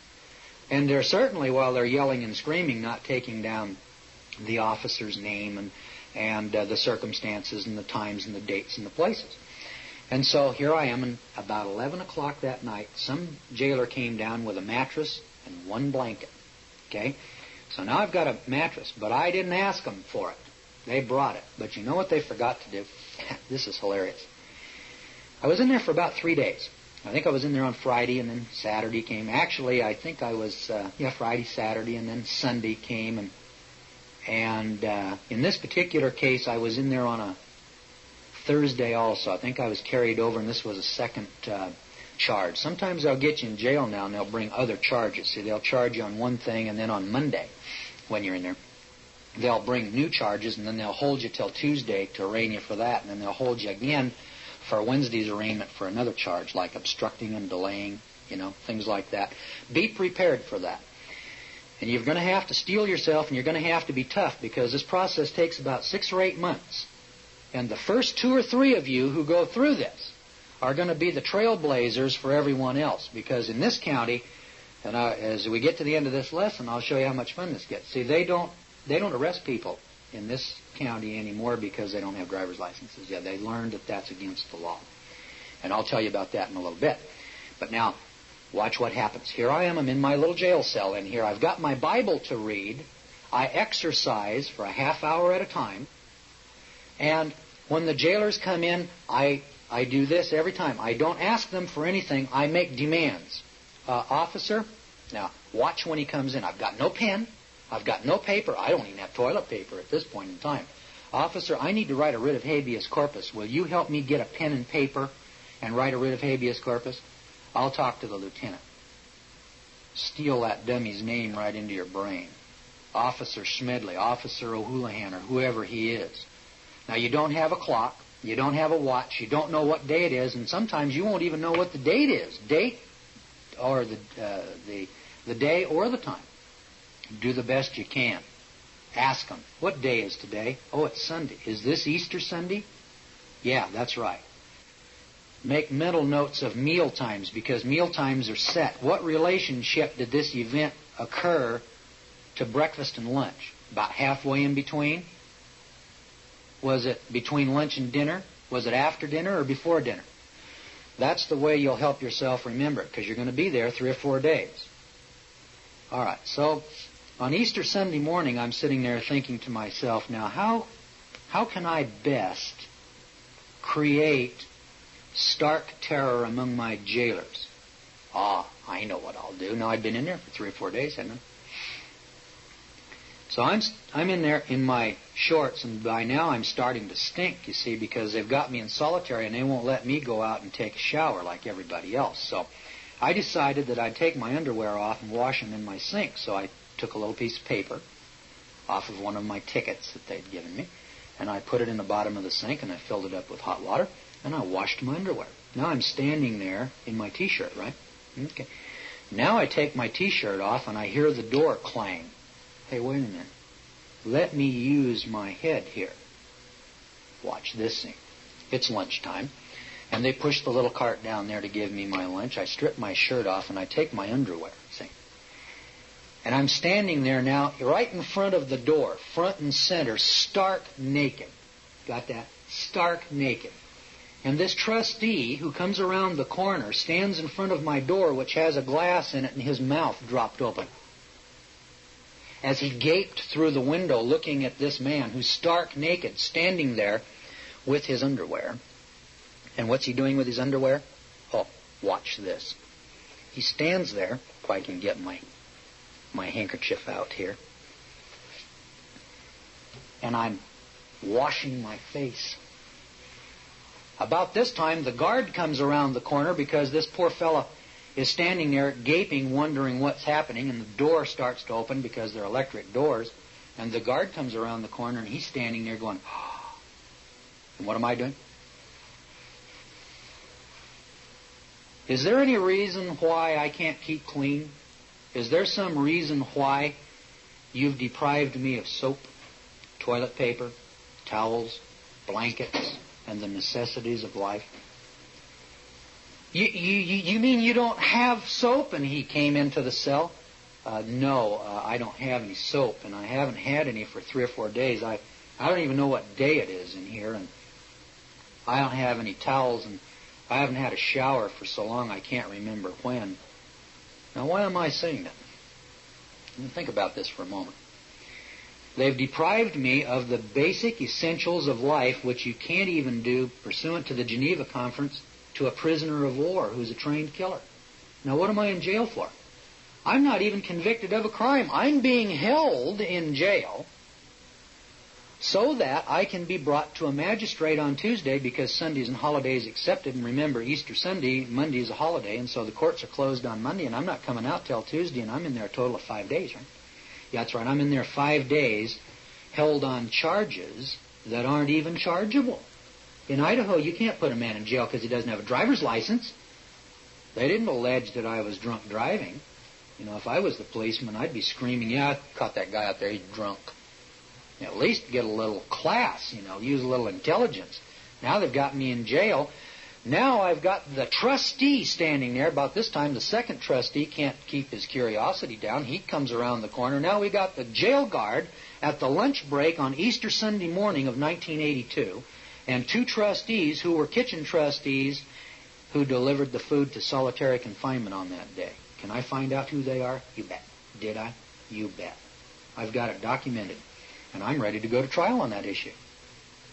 And they're certainly, while they're yelling and screaming, not taking down the officer's name and the circumstances and the times and the dates and the places. And so here I am, and about 11 o'clock that night, some jailer came down with a mattress and one blanket. Okay? So now I've got a mattress, but I didn't ask them for it. They brought it. But you know what they forgot to do? This is hilarious. I was in there for about 3 days. I think I was in there on Friday, and then Saturday came. Actually, I think I was, Friday, Saturday, and then Sunday came. And in this particular case, I was in there on a Thursday also. I think I was carried over, and this was a second charge. Sometimes they'll get you in jail now, and they'll bring other charges. See, they'll charge you on one thing, and then on Monday, when you're in there, they'll bring new charges, and then they'll hold you till Tuesday to arraign you for that, and then they'll hold you again for Wednesday's arraignment for another charge, like obstructing and delaying, things like that. Be prepared for that. And you're going to have to steel yourself, and you're going to have to be tough, because this process takes about 6 or 8 months. And the first 2 or 3 of you who go through this are going to be the trailblazers for everyone else. Because in this county, and as we get to the end of this lesson, I'll show you how much fun this gets. See, they don't arrest people in this county anymore because they don't have driver's licenses. Yeah, they learned that that's against the law. And I'll tell you about that in a little bit. But now, watch what happens. Here I am. I'm in my little jail cell in here. I've got my Bible to read. I exercise for a half hour at a time. And when the jailers come in, I do this every time. I don't ask them for anything. I make demands. Officer, now watch when he comes in. I've got no pen. I've got no paper. I don't even have toilet paper at this point in time. Officer, I need to write a writ of habeas corpus. Will you help me get a pen and paper and write a writ of habeas corpus? I'll talk to the lieutenant. Steal that dummy's name right into your brain. Officer Smedley, Officer O'Houlihan, or whoever he is. Now, you don't have a clock. You don't have a watch. You don't know what day it is, and sometimes you won't even know what the date is. Date or the day or the time. Do the best you can. Ask them, what day is today? Oh, it's Sunday. Is this Easter Sunday? Yeah, that's right. Make mental notes of meal times, because meal times are set. What relationship did this event occur to breakfast and lunch? About halfway in between? Was it between lunch and dinner? Was it after dinner or before dinner? That's the way you'll help yourself remember it, because you're going to be there 3 or 4 days. All right, so on Easter Sunday morning, I'm sitting there thinking to myself, now how can I best create stark terror among my jailers? I know what I'll do. Now, I've been in there for 3 or 4 days, haven't I? So I'm in there in my shorts, and by now I'm starting to stink, you see, because they've got me in solitary and they won't let me go out and take a shower like everybody else. So I decided that I'd take my underwear off and wash them in my sink. So I took a little piece of paper off of one of my tickets that they'd given me, and I put it in the bottom of the sink, and I filled it up with hot water, and I washed my underwear. Now I'm standing there in my T-shirt, right? Okay. Now I take my T-shirt off, and I hear the door clang. Hey, wait a minute. Let me use my head here. Watch this thing. It's lunchtime, and they push the little cart down there to give me my lunch. I strip my shirt off, and I take my underwear, see? And I'm standing there now right in front of the door, front and center, stark naked. Got that? Stark naked. And this trustee who comes around the corner stands in front of my door, which has a glass in it, and his mouth dropped open as he gaped through the window looking at this man who's stark naked, standing there with his underwear. And what's he doing with his underwear? Oh, watch this. He stands there, if I can get my handkerchief out here, and I'm washing my face. About this time, the guard comes around the corner because this poor fella is standing there gaping, wondering what's happening, and the door starts to open because they're electric doors, and the guard comes around the corner, and he's standing there going, oh. And what am I doing? Is there any reason why I can't keep clean? Is there some reason why you've deprived me of soap, toilet paper, towels, blankets, and the necessities of life? You mean you don't have soap? And he came into the cell. No, I don't have any soap, and I haven't had any for 3 or 4 days. I don't even know what day it is in here, and I don't have any towels, and I haven't had a shower for so long I can't remember when. Now, why am I saying that? Think about this for a moment. They've deprived me of the basic essentials of life, which you can't even do pursuant to the Geneva Conference to a prisoner of war who's a trained killer. Now, what am I in jail for? I'm not even convicted of a crime. I'm being held in jail so that I can be brought to a magistrate on Tuesday, because Sundays and holidays accepted. And remember, Easter Sunday, Monday is a holiday, and so the courts are closed on Monday, and I'm not coming out till Tuesday, and I'm in there a total of 5 days, right? Yeah, that's right. I'm in there 5 days, held on charges that aren't even chargeable. In Idaho, you can't put a man in jail because he doesn't have a driver's license. They didn't allege that I was drunk driving. You know, if I was the policeman, I'd be screaming, yeah, I caught that guy out there, he's drunk. At least get a little class, use a little intelligence. Now they've got me in jail. Now I've got the trustee standing there. About this time, the second trustee can't keep his curiosity down. He comes around the corner. Now we got the jail guard at the lunch break on Easter Sunday morning of 1982, and 2 trustees who were kitchen trustees who delivered the food to solitary confinement on that day. Can I find out who they are? You bet. Did I? You bet. I've got it documented. And I'm ready to go to trial on that issue.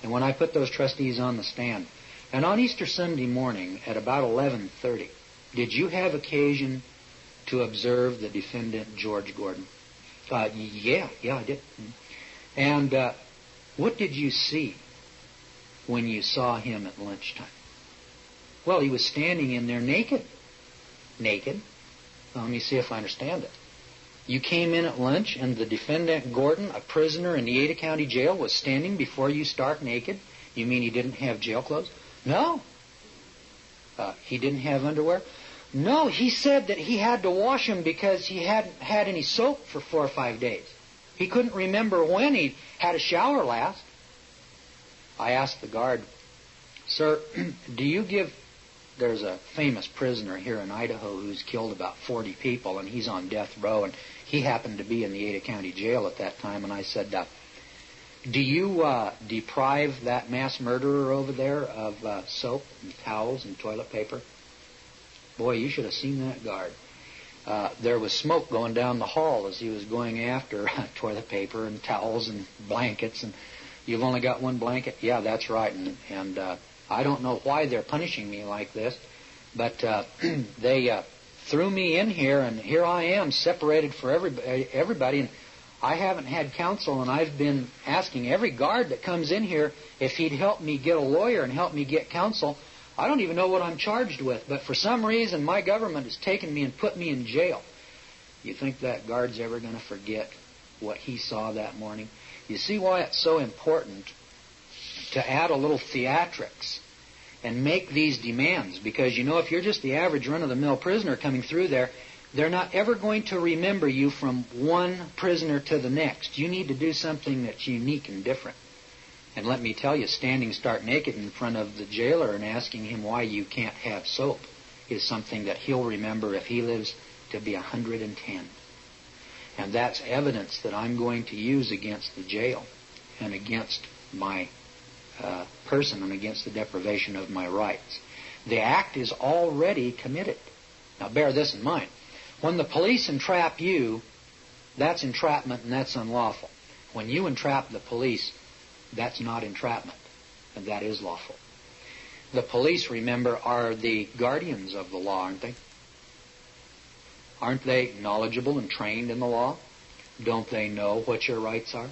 And when I put those trustees on the stand, and on Easter Sunday morning at about 11:30, did you have occasion to observe the defendant, George Gordon? Yeah, I did. And what did you see when you saw him at lunchtime? Well, he was standing in there naked. Naked? Well, let me see if I understand it. You came in at lunch, and the defendant, Gordon, a prisoner in the Ada County Jail, was standing before you stark naked? You mean he didn't have jail clothes? No. He didn't have underwear? No, he said that he had to wash them because he hadn't had any soap for 4 or 5 days. He couldn't remember when he had a shower last. I asked the guard, sir, do you give... There's a famous prisoner here in Idaho who's killed about 40 people, and he's on death row, and he happened to be in the Ada County Jail at that time, and I said, do you deprive that mass murderer over there of soap and towels and toilet paper? Boy, you should have seen that guard. There was smoke going down the hall as he was going after toilet paper and towels and blankets, and You've only got one blanket? Yeah, that's right. And I don't know why they're punishing me like this, but they threw me in here, and here I am, separated for everybody. And I haven't had counsel, and I've been asking every guard that comes in here if he'd help me get a lawyer and help me get counsel. I don't even know what I'm charged with, but for some reason my government has taken me and put me in jail. You think that guard's ever going to forget what he saw that morning? You see why it's so important to add a little theatrics and make these demands, because you know, if you're just the average run-of-the-mill prisoner coming through there, they're not ever going to remember you from one prisoner to the next. You need to do something that's unique and different. And let me tell you, standing stark naked in front of the jailer and asking him why you can't have soap is something that he'll remember if he lives to be 110. And that's evidence that I'm going to use against the jail and against my person and against the deprivation of my rights. The act is already committed. Now bear this in mind. When the police entrap you, that's entrapment and that's unlawful. When you entrap the police, that's not entrapment, and that is lawful. The police, remember, are the guardians of the law, aren't they? Aren't they knowledgeable and trained in the law? Don't they know what your rights are?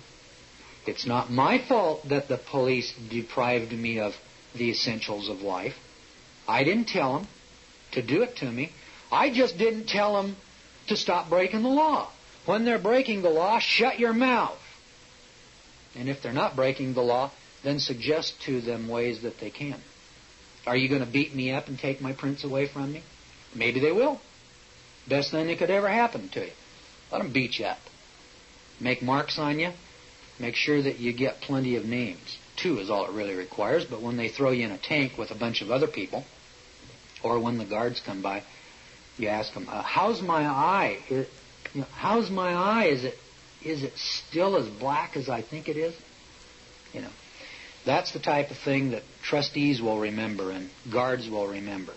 It's not my fault that the police deprived me of the essentials of life. I didn't tell them to do it to me. I just didn't tell them to stop breaking the law. When they're breaking the law, shut your mouth. And if they're not breaking the law, then suggest to them ways that they can. Are you going to beat me up and take my prints away from me? Maybe they will. Best thing that could ever happen to you. Let them beat you up. Make marks on you. Make sure that you get plenty of names. 2 is all it really requires, but when they throw you in a tank with a bunch of other people, or when the guards come by, you ask them, how's my eye? How's my eye? Is it still as black as I think it is? You know, that's the type of thing that trustees will remember and guards will remember.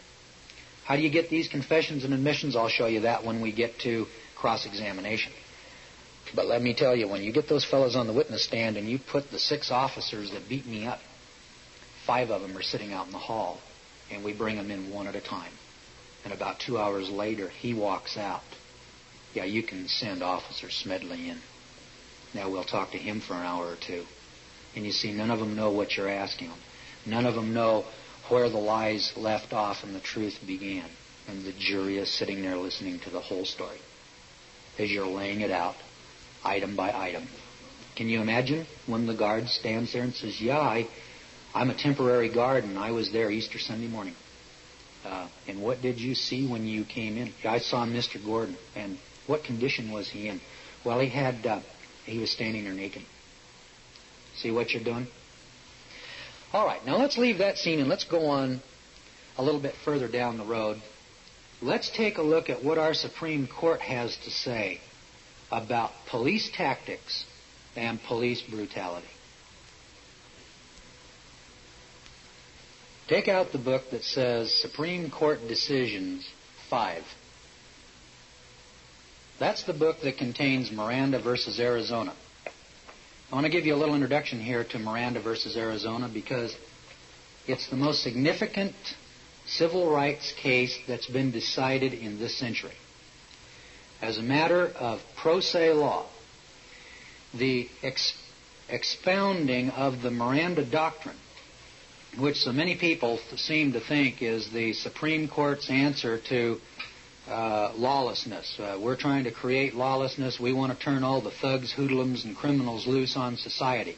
How do you get these confessions and admissions? I'll show you that when we get to cross-examination. But let me tell you, when you get those fellows on the witness stand and you put the 6 officers that beat me up, 5 of them are sitting out in the hall, and we bring them in one at a time. And about 2 hours later, he walks out. Yeah, you can send Officer Smedley in. Now we'll talk to him for an hour or 2. And you see, none of them know what you're asking them. None of them know where the lies left off and the truth began. And the jury is sitting there listening to the whole story as you're laying it out, item by item. Can you imagine when the guard stands there and says, yeah, I'm a temporary guard and I was there Easter Sunday morning. And what did you see when you came in? I saw Mr. Gordon. And what condition was he in? Well, he was standing there naked. See what you're doing? All right, now let's leave that scene and let's go on a little bit further down the road. Let's take a look at what our Supreme Court has to say about police tactics and police brutality. Take out the book that says Supreme Court Decisions 5. That's the book that contains Miranda versus Arizona. I want to give you a little introduction here to Miranda versus Arizona because it's the most significant civil rights case that's been decided in this century. As a matter of pro se law, the expounding of the Miranda Doctrine, which so many people seem to think is the Supreme Court's answer to lawlessness. We're trying to create lawlessness. We want to turn all the thugs, hoodlums, and criminals loose on society.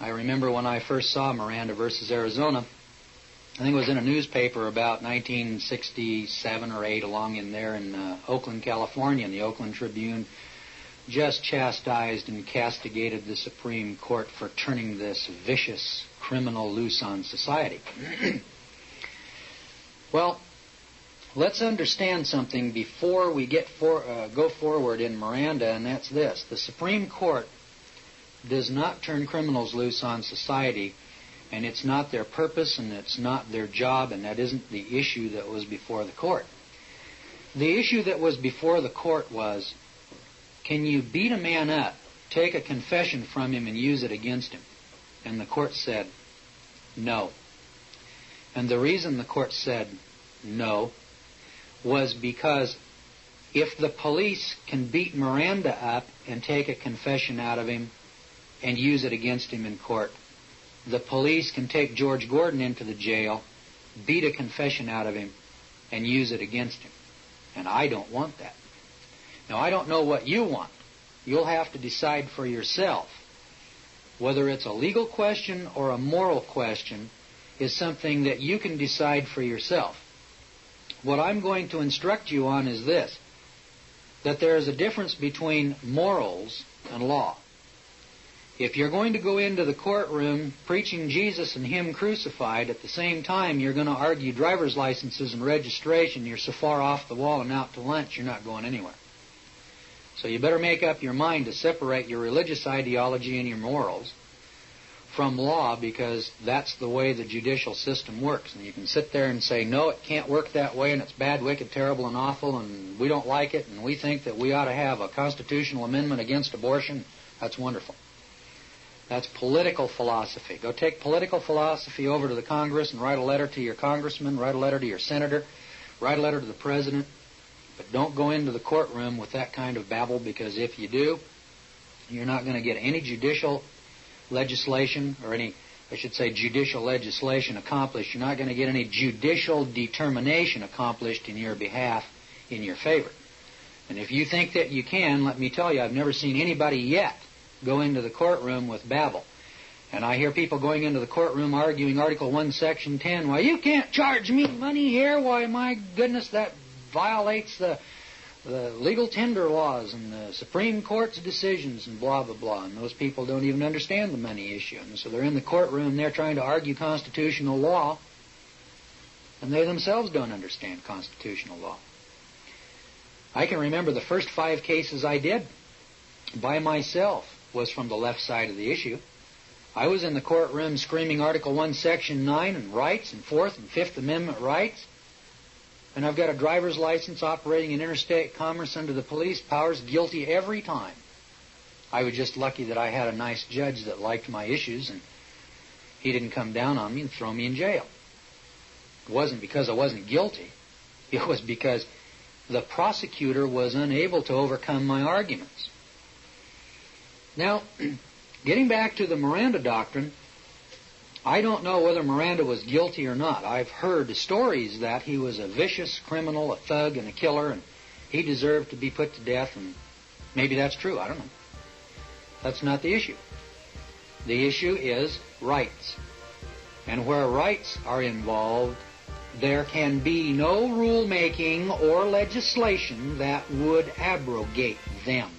I remember when I first saw Miranda versus Arizona, I think it was in a newspaper about 1967 or 8, along in there in Oakland, California, and the Oakland Tribune just chastised and castigated the Supreme Court for turning this vicious criminal loose on society. Well, let's understand something before we go forward in Miranda, and that's this. The Supreme Court does not turn criminals loose on society, and it's not their purpose, and it's not their job, and that isn't the issue that was before the court. The issue that was before the court was, can you beat a man up, take a confession from him, and use it against him? And the court said no. And the reason the court said no was because if the police can beat Miranda up and take a confession out of him and use it against him in court, the police can take George Gordon into the jail, beat a confession out of him, and use it against him. And I don't want that. Now, I don't know what you want. You'll have to decide for yourself. Whether it's a legal question or a moral question is something that you can decide for yourself. What I'm going to instruct you on is this, that there is a difference between morals and law. If you're going to go into the courtroom preaching Jesus and Him crucified, at the same time you're going to argue driver's licenses and registration, you're so far off the wall and out to lunch, you're not going anywhere. So you better make up your mind to separate your religious ideology and your morals from law, because that's the way the judicial system works. And you can sit there and say, no, it can't work that way, and it's bad, wicked, terrible, and awful, and we don't like it, and we think that we ought to have a constitutional amendment against abortion. That's wonderful. That's political philosophy. Go take political philosophy over to the Congress and write a letter to your congressman, write a letter to your senator, write a letter to the president. But don't go into the courtroom with that kind of babble, because if you do, you're not going to get any judicial legislation, or any, I should say, judicial legislation accomplished. You're not going to get any judicial determination accomplished in your behalf, in your favor. And if you think that you can, let me tell you, I've never seen anybody yet go into the courtroom with babble. And I hear people going into the courtroom arguing Article 1, Section 10. Why, you can't charge me money here. Why, my goodness, that violates the legal tender laws and the Supreme Court's decisions and blah, blah, blah. And those people don't even understand the money issue. And so they're in the courtroom, they're trying to argue constitutional law, and they themselves don't understand constitutional law. I can remember the first 5 cases I did by myself was from the left side of the issue. I was in the courtroom screaming Article 1, Section 9 and rights and 4th and 5th Amendment rights. And I've got a driver's license operating in interstate commerce under the police powers, guilty every time. I was just lucky that I had a nice judge that liked my issues, and he didn't come down on me and throw me in jail. It wasn't because I wasn't guilty. It was because the prosecutor was unable to overcome my arguments. Now, getting back to the Miranda doctrine, I don't know whether Miranda was guilty or not. I've heard stories that he was a vicious criminal, a thug, and a killer, and he deserved to be put to death, and maybe that's true. I don't know. That's not the issue. The issue is rights. And where rights are involved, there can be no rulemaking or legislation that would abrogate them.